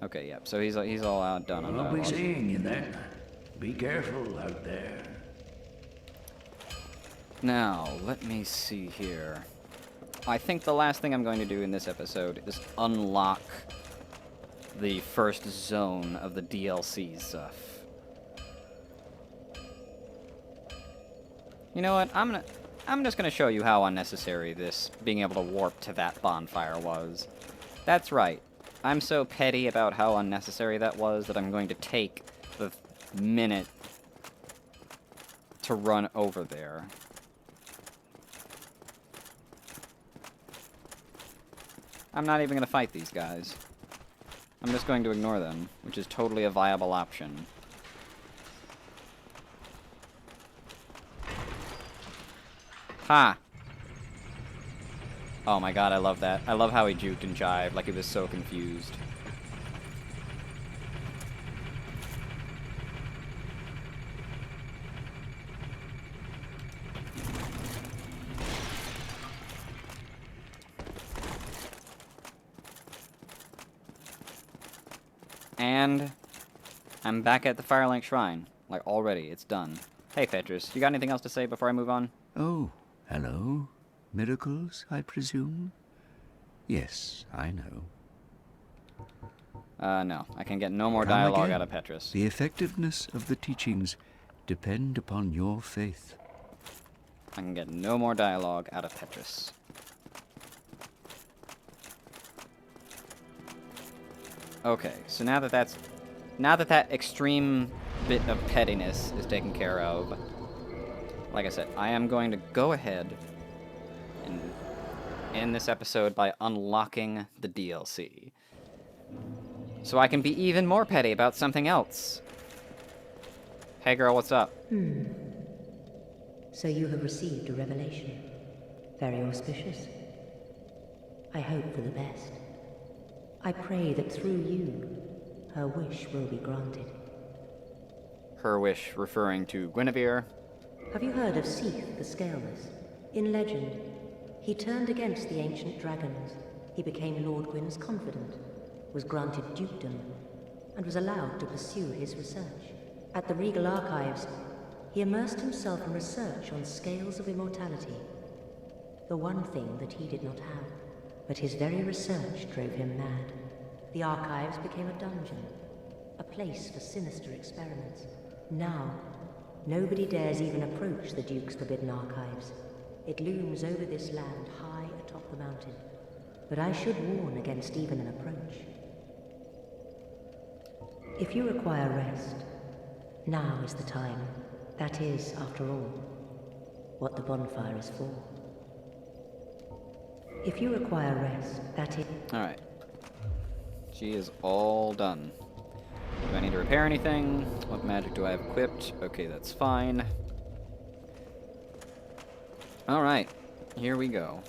Okay, yep. So he's all out done on I'll be dialogue. seeing you then. Be careful out there. Now, let me see here. I think the last thing I'm going to do in this episode is unlock the first zone of the DLC stuff. You know what? I'm just gonna show you how unnecessary this being able to warp to that bonfire was. That's right. I'm so petty about how unnecessary that was that I'm going to take the minute to run over there. I'm not even going to fight these guys. I'm just going to ignore them, which is totally a viable option. Ha! Oh my god, I love that. I love how he juked and jived, like he was so confused. And I'm back at the Firelink Shrine. Like, already. It's done. Hey, Petrus, you got anything else to say before I move on? Oh, hello. Miracles, I presume? Yes, I know. No. I can get no more Come dialogue again. out of Petrus. The effectiveness of the teachings depend upon your faith. I can get no more dialogue out of Petrus. Okay, so now that that extreme bit of pettiness is taken care of, like I said, I am going to go ahead and end this episode by unlocking the DLC. So I can be even more petty about something else. Hey girl, what's up? So you have received a revelation. Very auspicious. I hope for the best. I pray that through you, her wish will be granted. Her wish referring to Guinevere. Have you heard of Seath the Scaleless? In legend, he turned against the ancient dragons. He became Lord Gwyn's confidant, was granted dukedom, and was allowed to pursue his research. At the Regal Archives, he immersed himself in research on scales of immortality. The one thing that he did not have. But his very research drove him mad. The archives became a dungeon, a place for sinister experiments. Now, nobody dares even approach the Duke's forbidden archives. It looms over this land high atop the mountain. But I should warn against even an approach. If you require rest, now is the time. That is, after all, what the bonfire is for. If you require rest, that is... Alright. She is all done. Do I need to repair anything? What magic do I have equipped? Okay, that's fine. Alright. Here we go.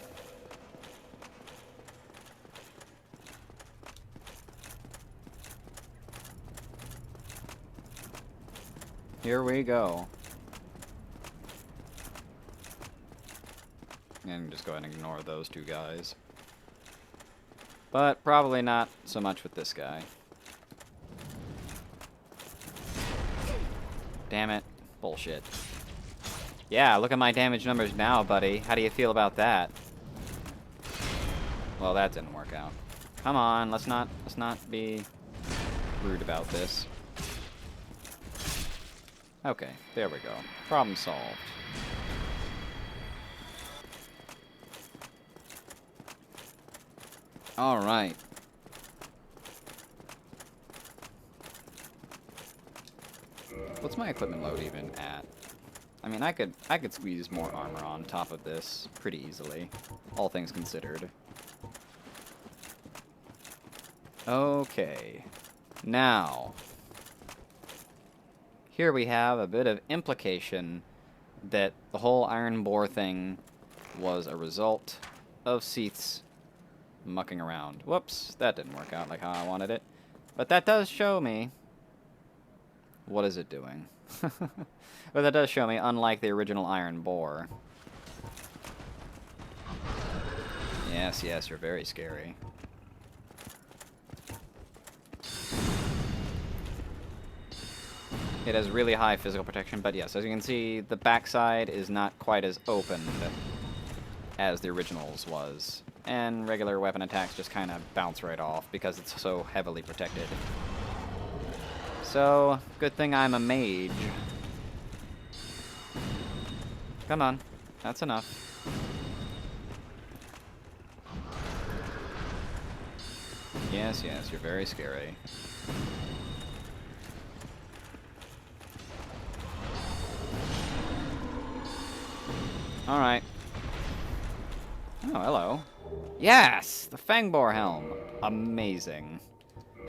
Here we go. And just go ahead and ignore those two guys. But probably not so much with this guy. Damn it. Bullshit. Yeah, look at my damage numbers now, buddy. How do you feel about that? Well, that didn't work out. Come on, let's not be rude about this. Okay, there we go. Problem solved. All right. What's my equipment load even at? I mean, I could squeeze more armor on top of this pretty easily, all things considered. Okay. Now, here we have a bit of implication that the whole iron bore thing was a result of Seath's mucking around. Whoops, that didn't work out like how I wanted it. But that does show me... What is it doing? But that does show me, unlike the original iron bore. Yes, yes, you're very scary. It has really high physical protection, but yes, as you can see, the backside is not quite as opened as the originals was. And regular weapon attacks just kind of bounce right off because it's so heavily protected. So, good thing I'm a mage. Come on, that's enough. Yes, yes, you're very scary. Alright. Oh, hello. Yes! The Fangbore helm. Amazing.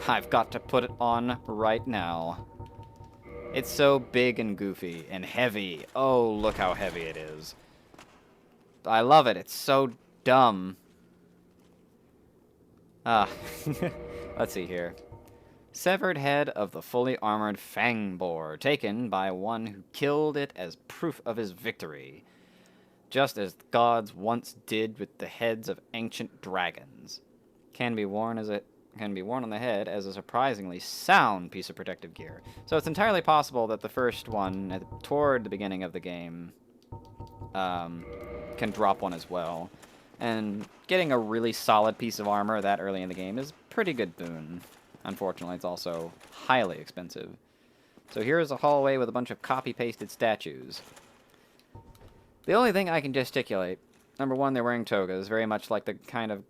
I've got to put it on right now. It's so big and goofy and heavy. Oh, look how heavy it is. I love it. It's so dumb. Ah. Let's see here. Severed head of the fully armored Fangbore, taken by one who killed it as proof of his victory. Just as gods once did with the heads of ancient dragons. Can be worn on the head as a surprisingly sound piece of protective gear. So it's entirely possible that the first one, toward the beginning of the game, can drop one as well. And getting a really solid piece of armor that early in the game is a pretty good boon. Unfortunately, it's also highly expensive. So here's a hallway with a bunch of copy-pasted statues. The only thing I can gesticulate, number one, they're wearing togas, very much like the kind of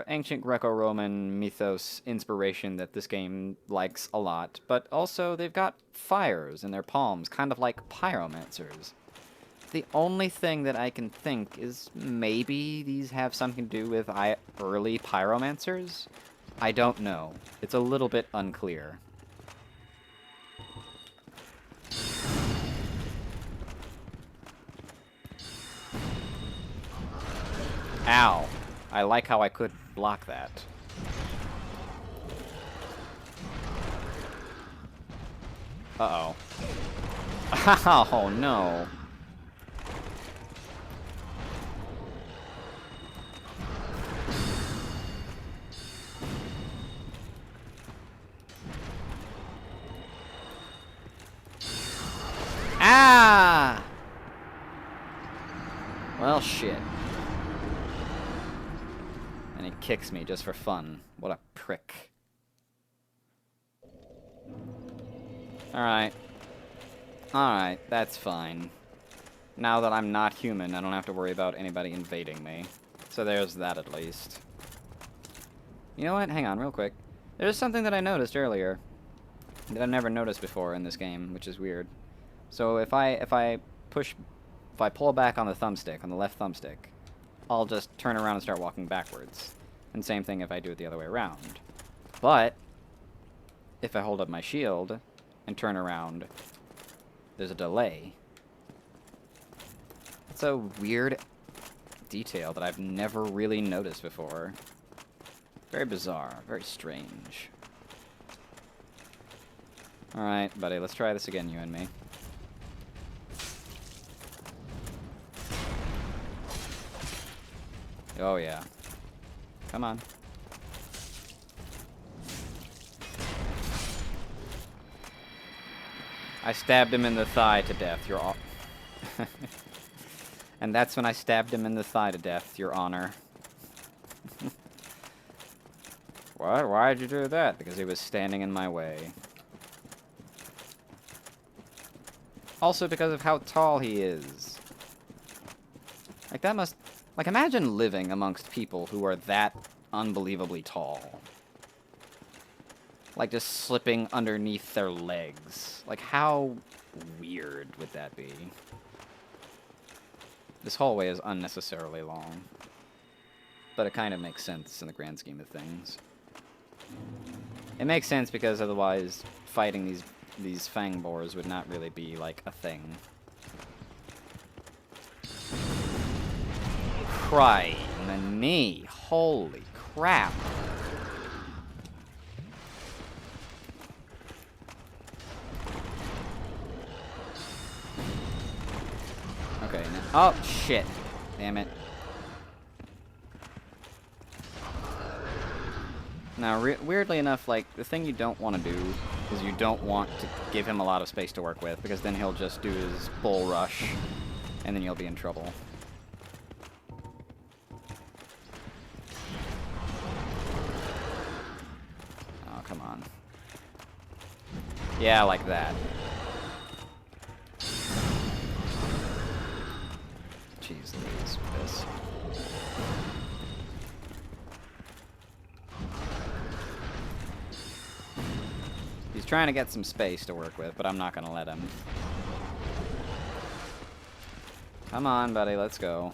ancient Greco-Roman mythos inspiration that this game likes a lot. But also, they've got fires in their palms, kind of like pyromancers. The only thing that I can think is maybe these have something to do with early pyromancers? I don't know. It's a little bit unclear. Ow. I like how I could block that. Uh-oh. Oh, no. Ah! Well, shit. And he kicks me just for fun. What a prick. Alright. Alright, that's fine. Now that I'm not human, I don't have to worry about anybody invading me. So there's that at least. You know what? Hang on real quick. There's something that I noticed earlier that I've never noticed before in this game, which is weird. So if I pull back on the thumbstick, on the left thumbstick, I'll just turn around and start walking backwards. And same thing if I do it the other way around. But if I hold up my shield and turn around, there's a delay. It's a weird detail that I've never really noticed before. Very bizarre, very strange. Alright, buddy, let's try this again, you and me. Oh, yeah. Come on. I stabbed him in the thigh to death. You're all... And that's when I stabbed him in the thigh to death, Your Honor. What? Why'd you do that? Because he was standing in my way. Also because of how tall he is. Like, that must... Like, imagine living amongst people who are that unbelievably tall. Like, just slipping underneath their legs. Like, how weird would that be? This hallway is unnecessarily long. But it kind of makes sense in the grand scheme of things. It makes sense because otherwise fighting these fang boars would not really be, like, a thing. Cry in the knee. Holy crap. Okay, now... Oh, shit. Damn it. Now, weirdly enough, like, the thing you don't want to do is you don't want to give him a lot of space to work with, because then he'll just do his bull rush, and then you'll be in trouble. Oh, come on. Yeah, like that. Jeez Louise with this. He's trying to get some space to work with, but I'm not going to let him. Come on, buddy, let's go.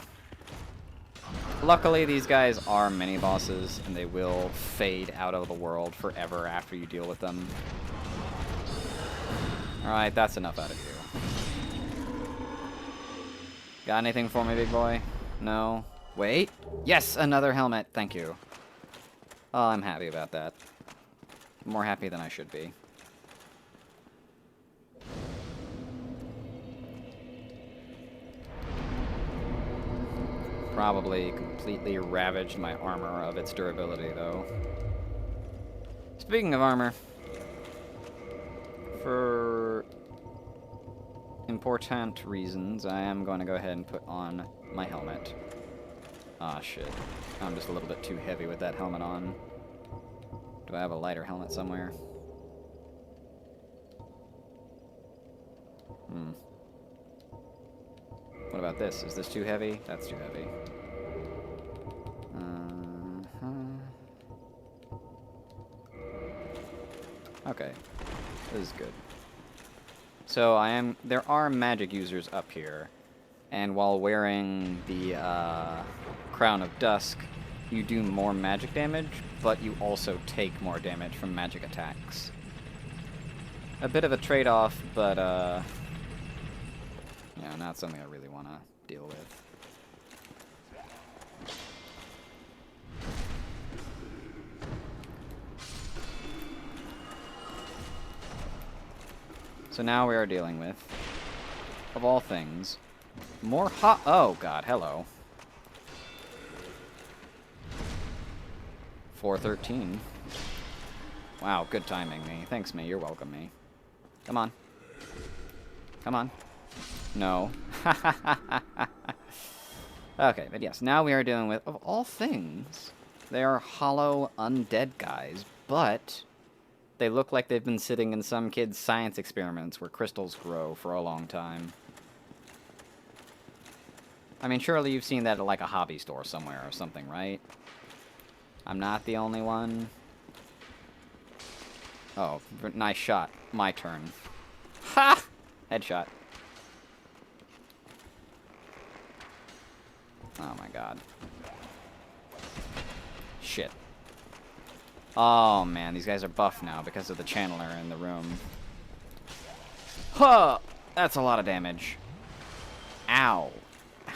Luckily, these guys are mini-bosses, and they will fade out of the world forever after you deal with them. Alright, that's enough out of you. Got anything for me, big boy? No? Wait. Yes, another helmet. Thank you. Oh, I'm happy about that. More happy than I should be. Probably completely ravaged my armor of its durability, though. Speaking of armor, for important reasons, I am going to go ahead and put on my helmet. Ah, shit. I'm just a little bit too heavy with that helmet on. Do I have a lighter helmet somewhere? What about this? Is this too heavy? That's too heavy. Okay. This is good. So there are magic users up here. And while wearing the Crown of Dusk, you do more magic damage, but you also take more damage from magic attacks. A bit of a trade-off, but yeah, not something I really want to deal with. So now we are dealing with, of all things, more oh god, hello. 413. Wow, good timing, me. Thanks, me. You're welcome, me. Come on. Come on. No. Okay, but yes, now we are dealing with, of all things, they are hollow, undead guys, but they look like they've been sitting in some kid's science experiments where crystals grow for a long time. I mean, surely you've seen that at, like, a hobby store somewhere or something, right? I'm not the only one. Oh, nice shot. My turn. Ha! Headshot. Oh my god. Shit. Oh man, these guys are buff now because of the channeler in the room. Huh! That's a lot of damage. Ow.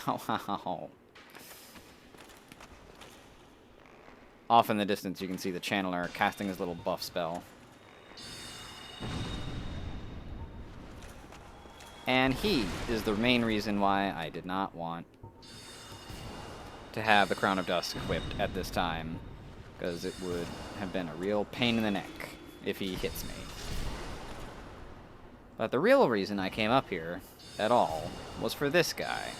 Ow, ow. Off in the distance, you can see the channeler casting his little buff spell. And he is the main reason why I did not want to have the Crown of Dusk equipped at this time, because it would have been a real pain in the neck if he hits me. But the real reason I came up here at all was for this guy.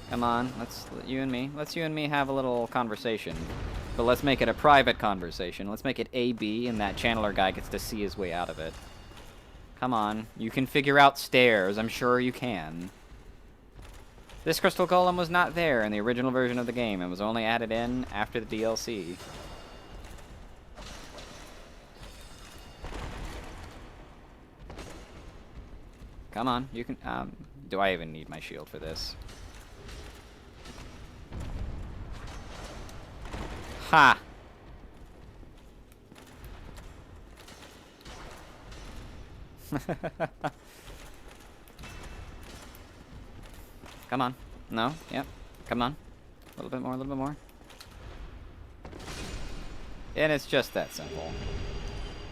Come on, let's you and me have a little conversation. But let's make it a private conversation. Let's make it AB, and that channeler guy gets to see his way out of it. Come on, you can figure out stairs. I'm sure you can. This crystal golem was not there in the original version of the game. It was only added in after the DLC. Come on, you can, do I even need my shield for this? Ha! Come on. No? Yep. Come on. A little bit more, a little bit more. And it's just that simple.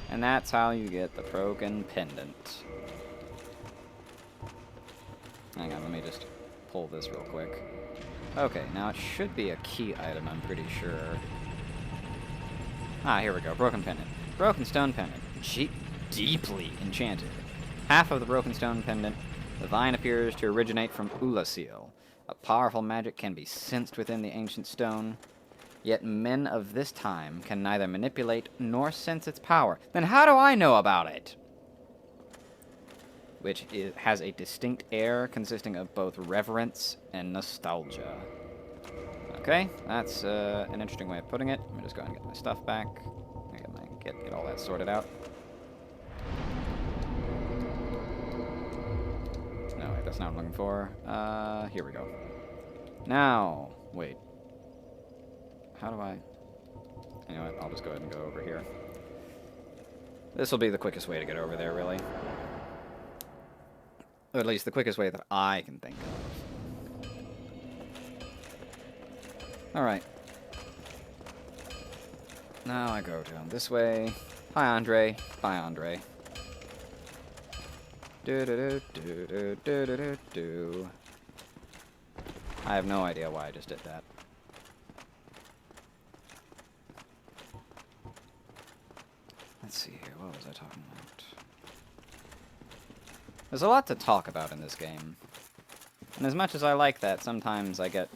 And that's how you get the broken pendant. Hang on, let me just pull this real quick. Okay, now it should be a key item, I'm pretty sure. Ah, here we go. Broken pendant. Broken stone pendant. Deeply enchanted. Half of the broken stone pendant, the vine appears to originate from Ulasil. A powerful magic can be sensed within the ancient stone, yet men of this time can neither manipulate nor sense its power. Then how do I know about it? Which has a distinct air consisting of both reverence and nostalgia. Okay, that's an interesting way of putting it. Let me just go ahead and get my stuff back. Get all that sorted out. No, wait, that's not what I'm looking for. Here we go. Now, wait. How do I... You know what, I'll just go ahead and go over here. This will be the quickest way to get over there, really. Or at least the quickest way that I can think of. Alright. Now I go down this way. Hi, Andre. Bye, Andre. Do-do-do-do-do-do-do-do. I have no idea why I just did that. Let's see here. What was I talking about? There's a lot to talk about in this game. And as much as I like that, sometimes I get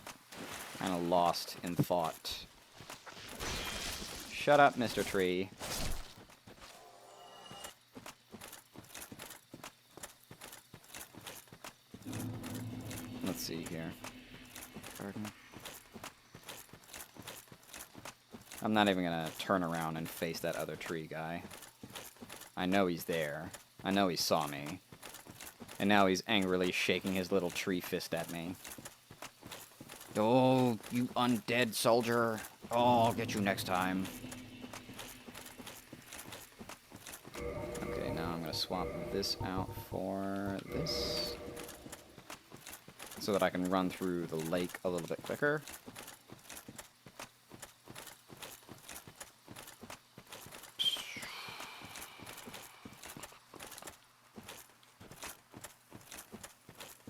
kind of lost in thought. Shut up, Mr. Tree. Let's see here. Garden. I'm not even gonna turn around and face that other tree guy. I know he's there. I know he saw me. And now he's angrily shaking his little tree fist at me. Oh, you undead soldier. Oh, I'll get you next time. Okay, now I'm gonna swap this out for this. So that I can run through the lake a little bit quicker.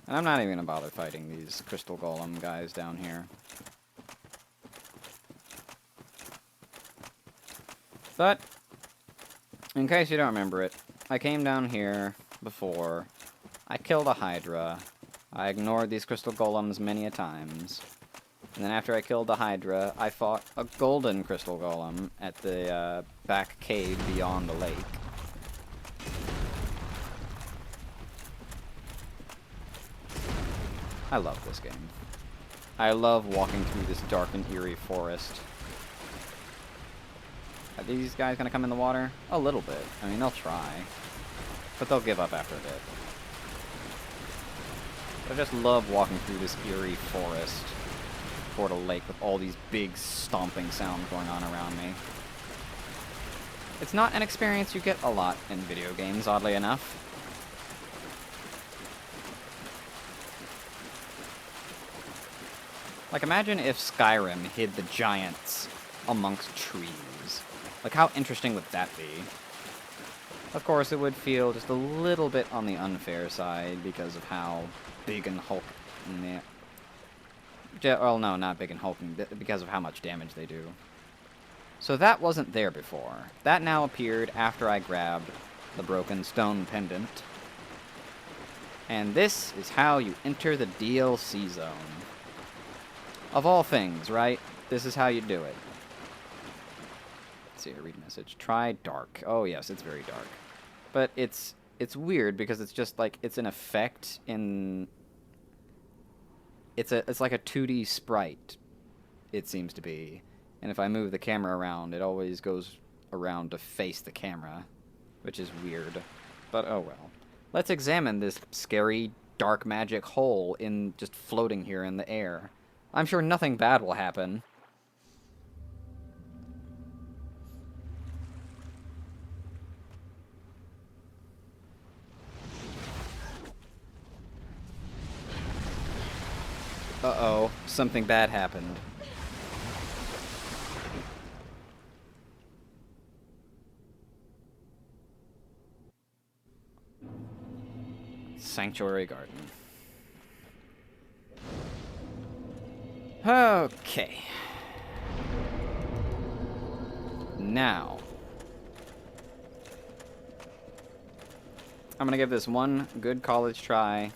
And I'm not even gonna bother fighting these crystal golem guys down here. But, in case you don't remember it, I came down here before, I killed a Hydra, I ignored these crystal golems many a times, and then after I killed the Hydra, I fought a golden crystal golem at the back cave beyond the lake. I love this game. I love walking through this dark and eerie forest. Are these guys gonna come in the water? A little bit. I mean, they'll try. But they'll give up after a bit. I just love walking through this eerie forest toward a lake with all these big stomping sounds going on around me. It's not an experience you get a lot in video games, oddly enough. Like, imagine if Skyrim hid the giants amongst trees. Like, how interesting would that be? Of course, it would feel just a little bit on the unfair side because of how big and hulking... Well, no, not big and hulking, because of how much damage they do. So that wasn't there before. That now appeared after I grabbed the broken stone pendant. And this is how you enter the DLC zone. Of all things, right? This is how you do it. Let's see, I read a message. Try dark. Oh yes, it's very dark. But it's weird because it's just like it's an effect in it's like a 2D sprite, it seems to be. And if I move the camera around, it always goes around to face the camera, which is weird. But oh well. Let's examine this scary dark magic hole in just floating here in the air. I'm sure nothing bad will happen. Uh-oh, something bad happened. Sanctuary Garden. Okay. Now. I'm gonna give this one good college try,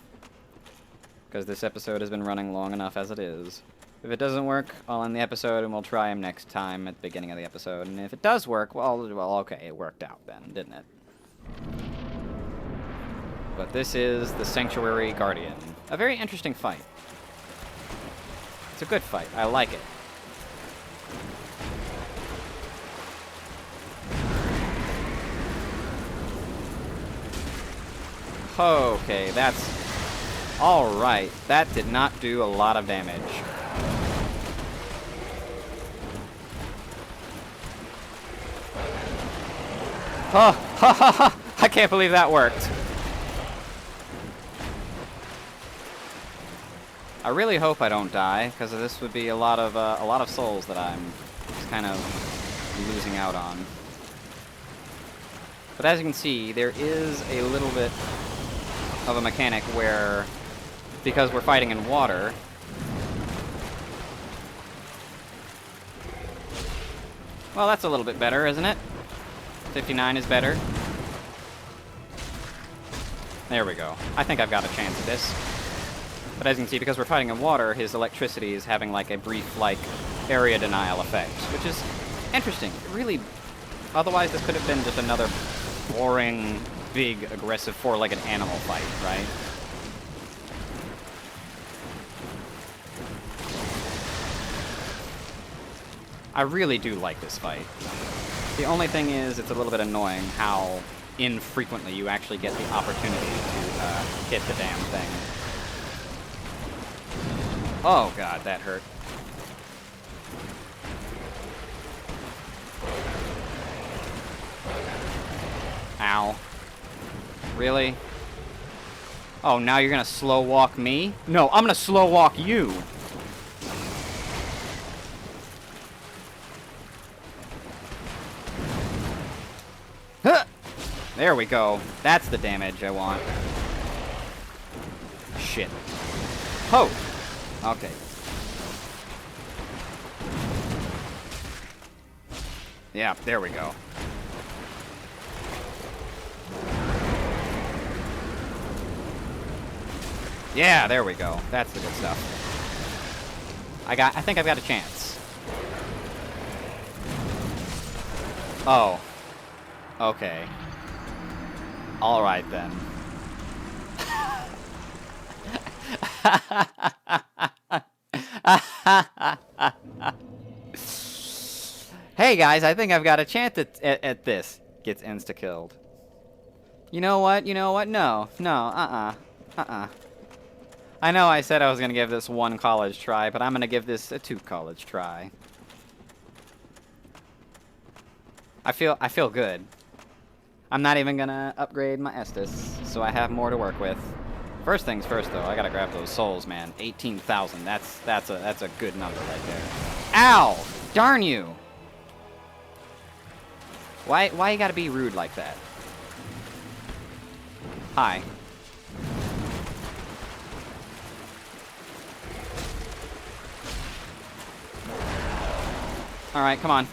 because this episode has been running long enough as it is. If it doesn't work, I'll end the episode and we'll try him next time at the beginning of the episode. And if it does work, well, okay, it worked out then, didn't it? But this is the Sanctuary Guardian. A very interesting fight. It's a good fight. I like it. Okay, that's... Alright, that did not do a lot of damage. Oh, ha ha ha! I can't believe that worked. I really hope I don't die, because this would be a lot of souls that I'm just kind of losing out on. But as you can see, there is a little bit of a mechanic where, because we're fighting in water, well, that's a little bit better, isn't it? 59 is better. There we go. I think I've got a chance at this. But as you can see, because we're fighting in water, his electricity is having like a brief, like, area denial effect, which is interesting. It really, otherwise this could have been just another boring, big, aggressive, four-legged animal fight, right? I really do like this fight. The only thing is, it's a little bit annoying how infrequently you actually get the opportunity to hit the damn thing. Oh god, that hurt. Ow. Really? Oh, now you're gonna slow walk me? No, I'm gonna slow walk you! Huh! There we go. That's the damage I want. Shit. Ho! Okay. Yeah, there we go. Yeah, there we go. That's the good stuff. I think I've got a chance. Oh. Okay. All right then. Hey guys, I think I've got a chance at this. Gets insta-killed. You know what? You know what? No. No. I know I said I was going to give this one college try, but I'm going to give this a 2 college try. I feel good. I'm not even going to upgrade my Estus, so I have more to work with. First things first, though, I gotta grab those souls, man. 18,000. That's a good number right there. Ow! Darn you! Why you gotta be rude like that? Hi. All right, come on.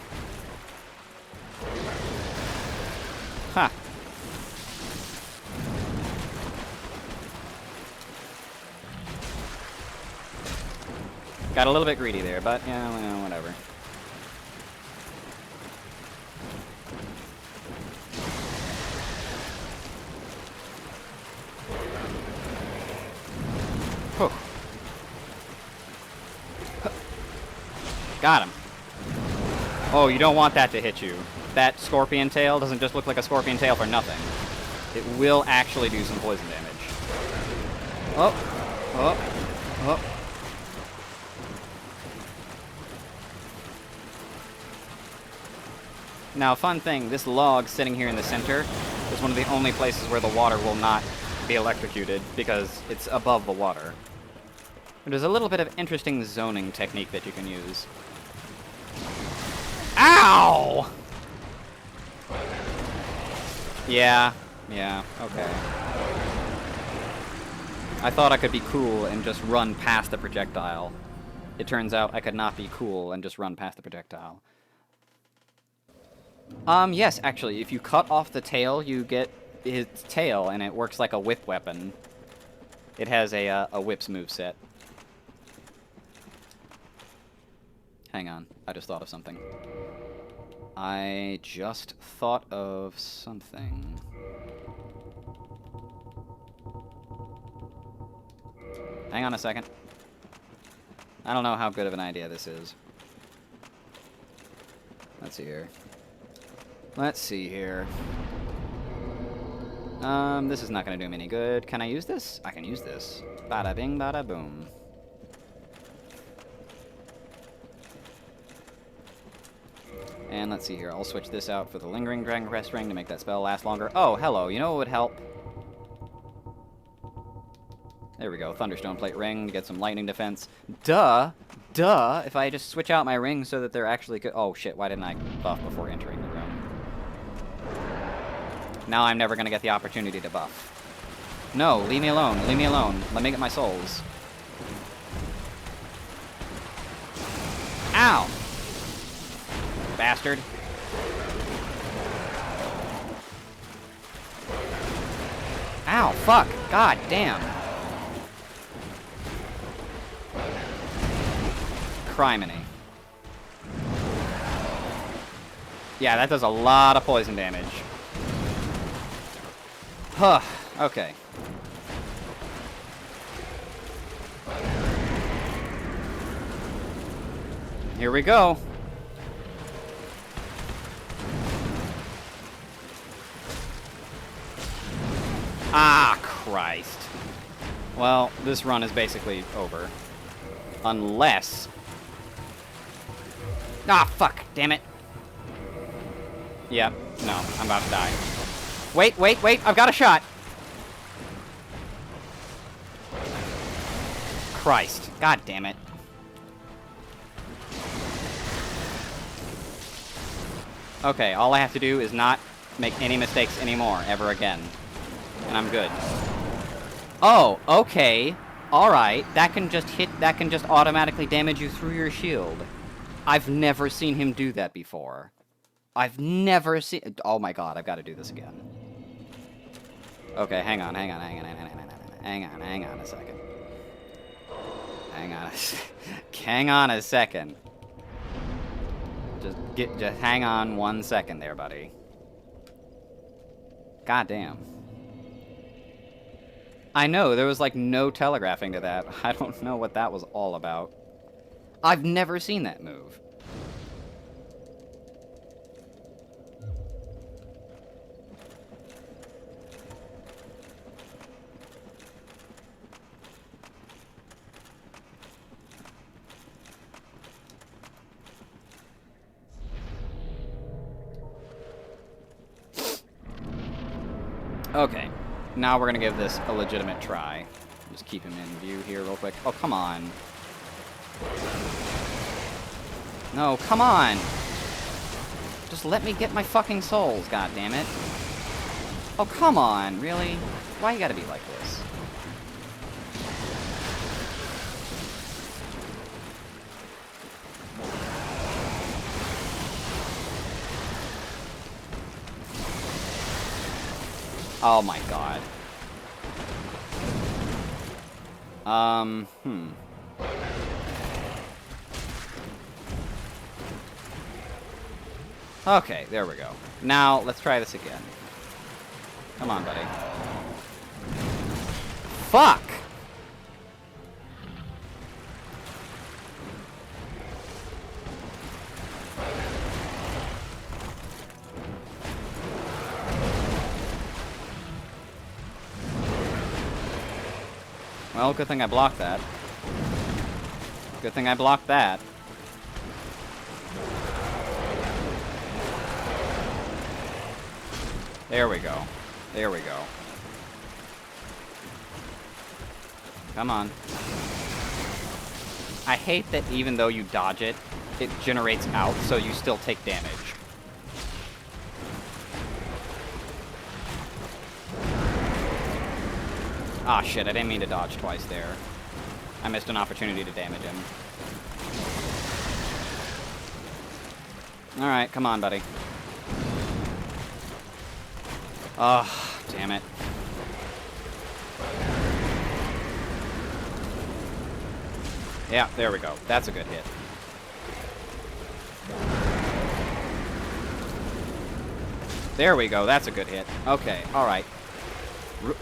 Ha. Got a little bit greedy there, but, whatever. Whew. Got him. Oh, you don't want that to hit you. That scorpion tail doesn't just look like a scorpion tail for nothing. It will actually do some poison damage. Oh. Oh. Oh. Now, fun thing, this log sitting here in the center is one of the only places where the water will not be electrocuted because it's above the water. There's a little bit of interesting zoning technique that you can use. Ow! Yeah, okay. I thought I could be cool and just run past the projectile. It turns out I could not be cool and just run past the projectile. Yes, actually, if you cut off the tail, you get its tail, and it works like a whip weapon. It has a whips moveset. Hang on, I just thought of something. I just thought of something. Hang on a second. I don't know how good of an idea this is. Let's see here. Let's see here. This is not gonna do me any good. Can I use this? I can use this. Bada bing, bada boom. And let's see here. I'll switch this out for the Lingering Dragon Crest Ring to make that spell last longer. Oh, hello. You know what would help? There we go. Thunderstone Plate Ring to get some lightning defense. Duh! Duh! If I just switch out my rings so that they're actually good. Oh, shit. Why didn't I buff before entering the room? Now I'm never going to get the opportunity to buff. No, leave me alone. Leave me alone. Let me get my souls. Ow! Bastard. Ow, fuck. God damn. Criminy. Yeah, that does a lot of poison damage. Huh, okay. Here we go. Ah, Christ. Well, this run is basically over. Unless... Ah, fuck, damn it. Yep, no, I'm about to die. Wait, wait, wait, I've got a shot. Christ, god damn it. Okay, all I have to do is not make any mistakes anymore, ever again. And I'm good. Oh, okay. Alright, that can just automatically damage you through your shield. I've never seen him do that before. I've never seen... Oh my god, I've got to do this again. Okay, hang on a second. Hang on a second. Just hang on 1 second there, buddy. God damn. I know, there was like no telegraphing to that. I don't know what that was all about. I've never seen that move. Okay, now we're gonna give this a legitimate try. Just keep him in view here real quick. Oh, come on. No, come on! Just let me get my fucking souls, goddammit. Oh, come on, really? Why you gotta be like this? Oh my god. Okay, there we go. Now, let's try this again. Come on, buddy. Fuck! Well, good thing I blocked that. Good thing I blocked that. There we go. There we go. Come on. I hate that even though you dodge it, it generates out, so you still take damage. Ah, shit, I didn't mean to dodge twice there. I missed an opportunity to damage him. Alright, come on, buddy. Oh, damn it. Yeah, there we go. That's a good hit. There we go. That's a good hit. Okay, alright.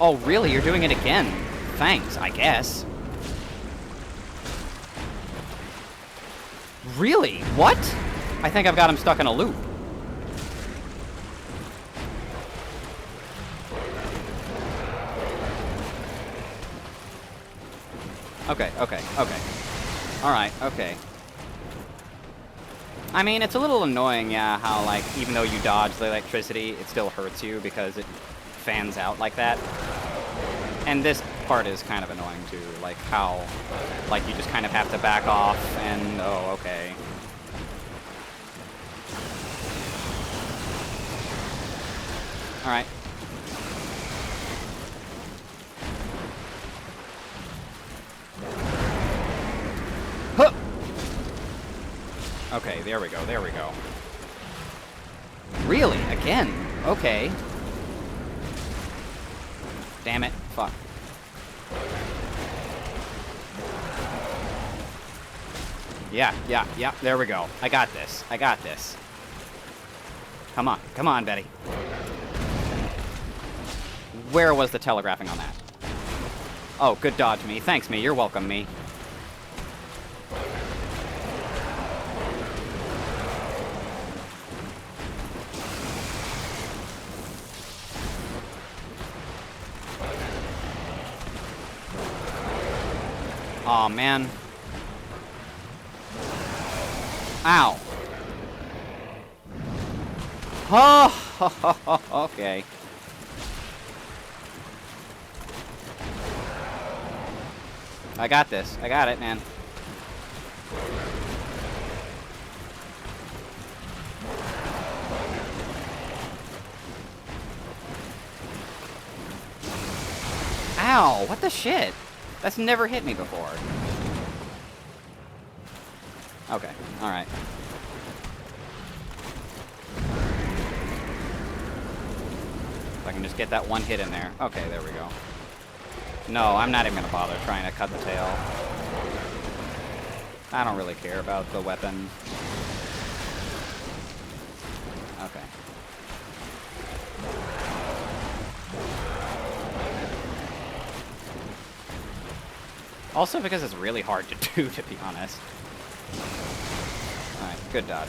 Oh, really? You're doing it again? Thanks, I guess. Really? What? I think I've got him stuck in a loop. Okay, okay, okay. Alright, okay. I mean, it's a little annoying, yeah, how, like, even though you dodge the electricity, it still hurts you because it fans out like that. And this part is kind of annoying, too. Like, how, like, you just kind of have to back off and, oh, okay. Alright. Huh! Okay, there we go, there we go. Really? Again? Okay. Damn it. Fuck. Yeah, there we go. I got this. I got this. Come on, Betty. Where was the telegraphing on that? Oh, good dodge, me. Thanks, me. You're welcome, me. Aw, man. Ow. Oh, okay. I got this. I got it, man. Ow, what the shit? That's never hit me before. Okay, alright. If I can just get that one hit in there. Okay, there we go. No, I'm not even gonna bother trying to cut the tail. I don't really care about the weapon. Okay. Also because it's really hard to do, to be honest. Alright, good dodge.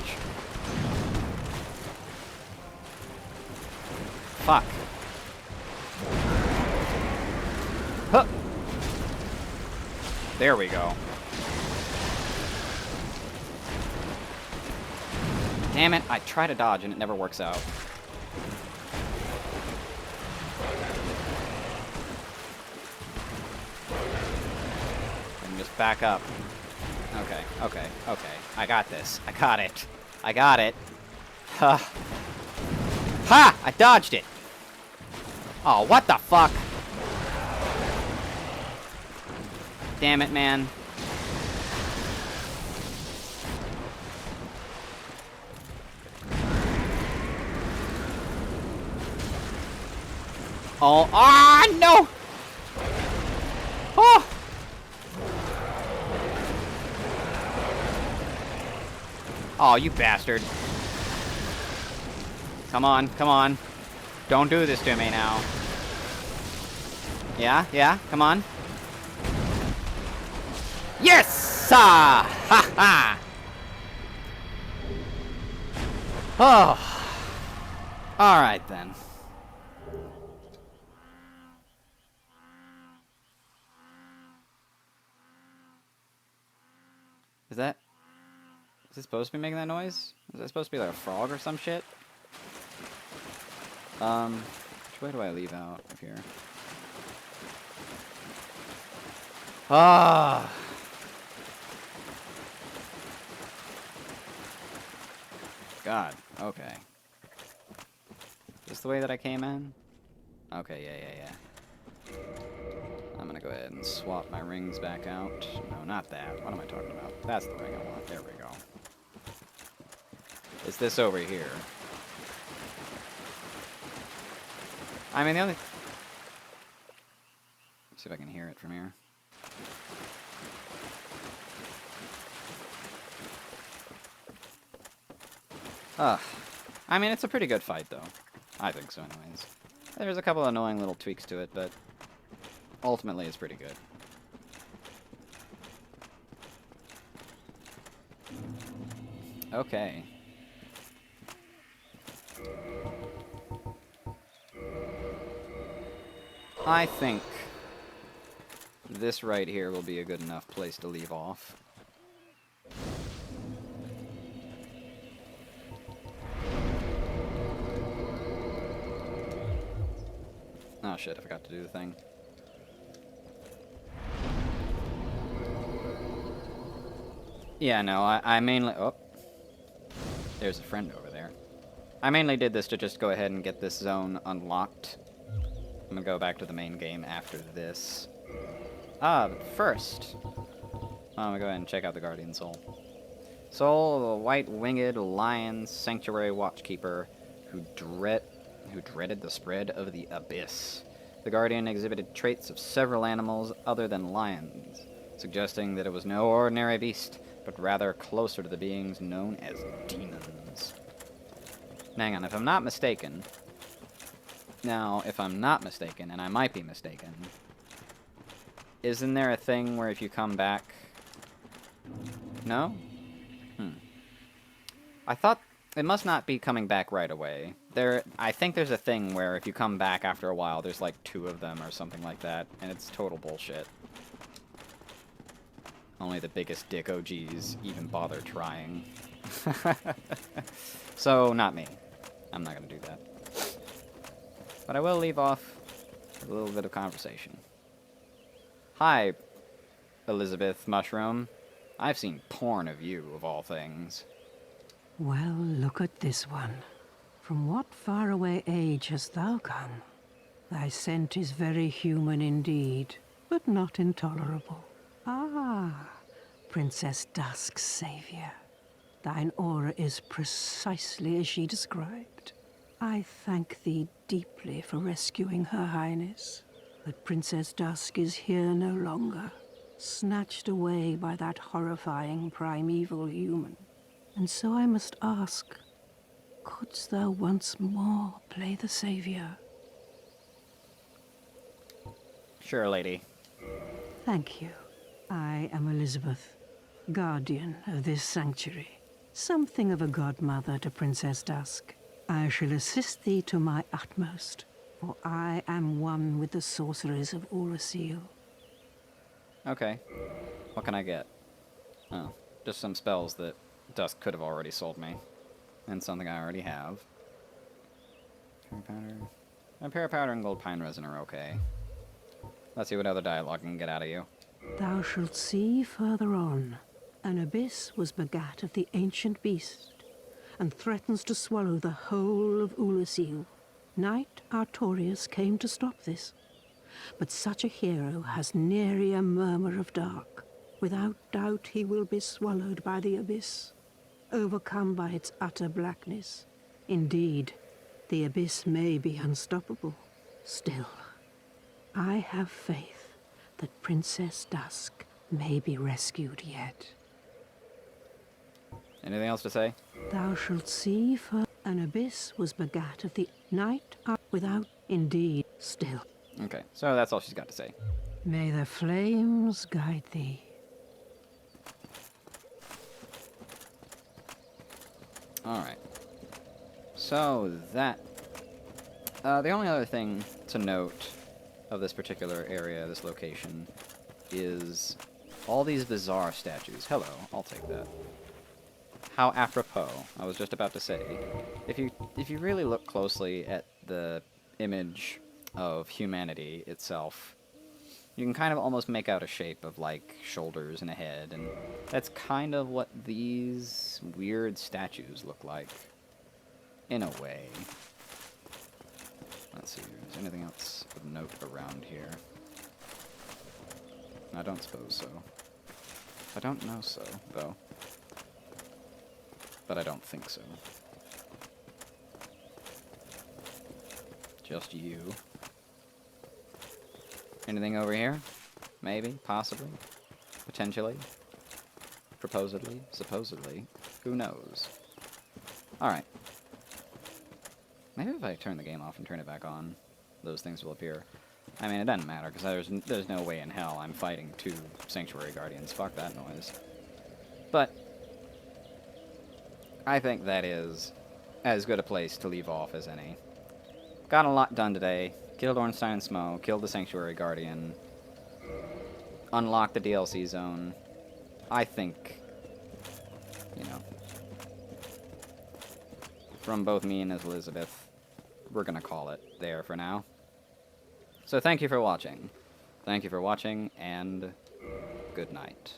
Fuck. Huh. There we go. Damn it, I try to dodge and it never works out. And just back up. Okay, okay, okay. I got this. I got it. I got it. Ha! Ha! I dodged it! Oh, what the fuck? Damn it, man. Oh, ah, no! Oh! Oh, you bastard. Come on, come on. Don't do this to me now. Yeah, yeah, come on. Yes! Ah! Ha ha! Oh. Alright then. Is it supposed to be making that noise? Is that supposed to be like a frog or some shit? Which way do I leave out of here? Ah! God, okay. Just the way that I came in? Okay, yeah. I'm gonna go ahead and swap my rings back out. No, not that. What am I talking about? That's the ring I want. There we go. It's this over here. I mean, the only... Let's see if I can hear it from here. I mean, it's a pretty good fight, though. I think so, anyways. There's a couple annoying little tweaks to it, but ultimately it's pretty good. Okay. I think this right here will be a good enough place to leave off. Oh shit, I forgot to do the thing. Yeah, no, I mainly... Oh. There's a friend over there. I mainly did this to just go ahead and get this zone unlocked. I'm gonna go back to the main game after this. But first... I'm gonna go ahead and check out the Guardian Soul. Soul, the white-winged lion sanctuary watchkeeper who dreaded the spread of the abyss. The Guardian exhibited traits of several animals other than lions, suggesting that it was no ordinary beast, but rather closer to the beings known as demons. Hang on, if I'm not mistaken... Now, if I'm not mistaken, and I might be mistaken, isn't there a thing where if you come back... No? I thought it must not be coming back right away. I think there's a thing where if you come back after a while, there's like 2 of them or something like that, and it's total bullshit. Only the biggest dick OGs even bother trying. So, not me. I'm not gonna do that. But I will leave off with a little bit of conversation. Hi, Elizabeth Mushroom. I've seen porn of you, of all things. Well, look at this one. From what faraway age hast thou come? Thy scent is very human indeed, but not intolerable. Ah, Princess Dusk's savior. Thine aura is precisely as she described. I thank thee deeply for rescuing Her Highness. But Princess Dusk is here no longer, snatched away by that horrifying primeval human. And so I must ask, couldst thou once more play the savior? Sure, lady. Thank you. I am Elizabeth, guardian of this sanctuary. Something of a godmother to Princess Dusk. I shall assist thee to my utmost, for I am one with the sorceries of Urasil. Okay. What can I get? Oh, just some spells that Dusk could have already sold me. And something I already have. Imperial powder and gold pine resin are okay. Let's see what other dialogue I can get out of you. Thou shalt see further on. An abyss was begat of the ancient beast, and threatens to swallow the whole of Ulasil. Knight Artorius came to stop this, but such a hero has nary a murmur of dark. Without doubt he will be swallowed by the abyss, overcome by its utter blackness. Indeed, the abyss may be unstoppable. Still, I have faith that Princess Dusk may be rescued yet. Anything else to say? Thou shalt see An abyss was begat of the night without indeed still. Okay, so that's all she's got to say. May the flames guide thee. Alright. So that... the only other thing to note of this particular area, this location, is all these bizarre statues. Hello, I'll take that. How apropos, I was just about to say. If you really look closely at the image of humanity itself, you can kind of almost make out a shape of, like, shoulders and a head, and that's kind of what these weird statues look like, in a way. Let's see, is there anything else of note around here? I don't suppose so. I don't know so, though. But I don't think so. Just you. Anything over here? Maybe, possibly, potentially, proposedly, supposedly. Who knows? Alright. Maybe if I turn the game off and turn it back on, those things will appear. I mean, it doesn't matter, because there's no way in hell I'm fighting 2 Sanctuary Guardians. Fuck that noise. But I think that is as good a place to leave off as any. Got a lot done today. Killed Ornstein and Smo, killed the Sanctuary Guardian, unlocked the DLC zone. I think, you know, from both me and Elizabeth, we're gonna call it there for now. So thank you for watching. Thank you for watching, and good night.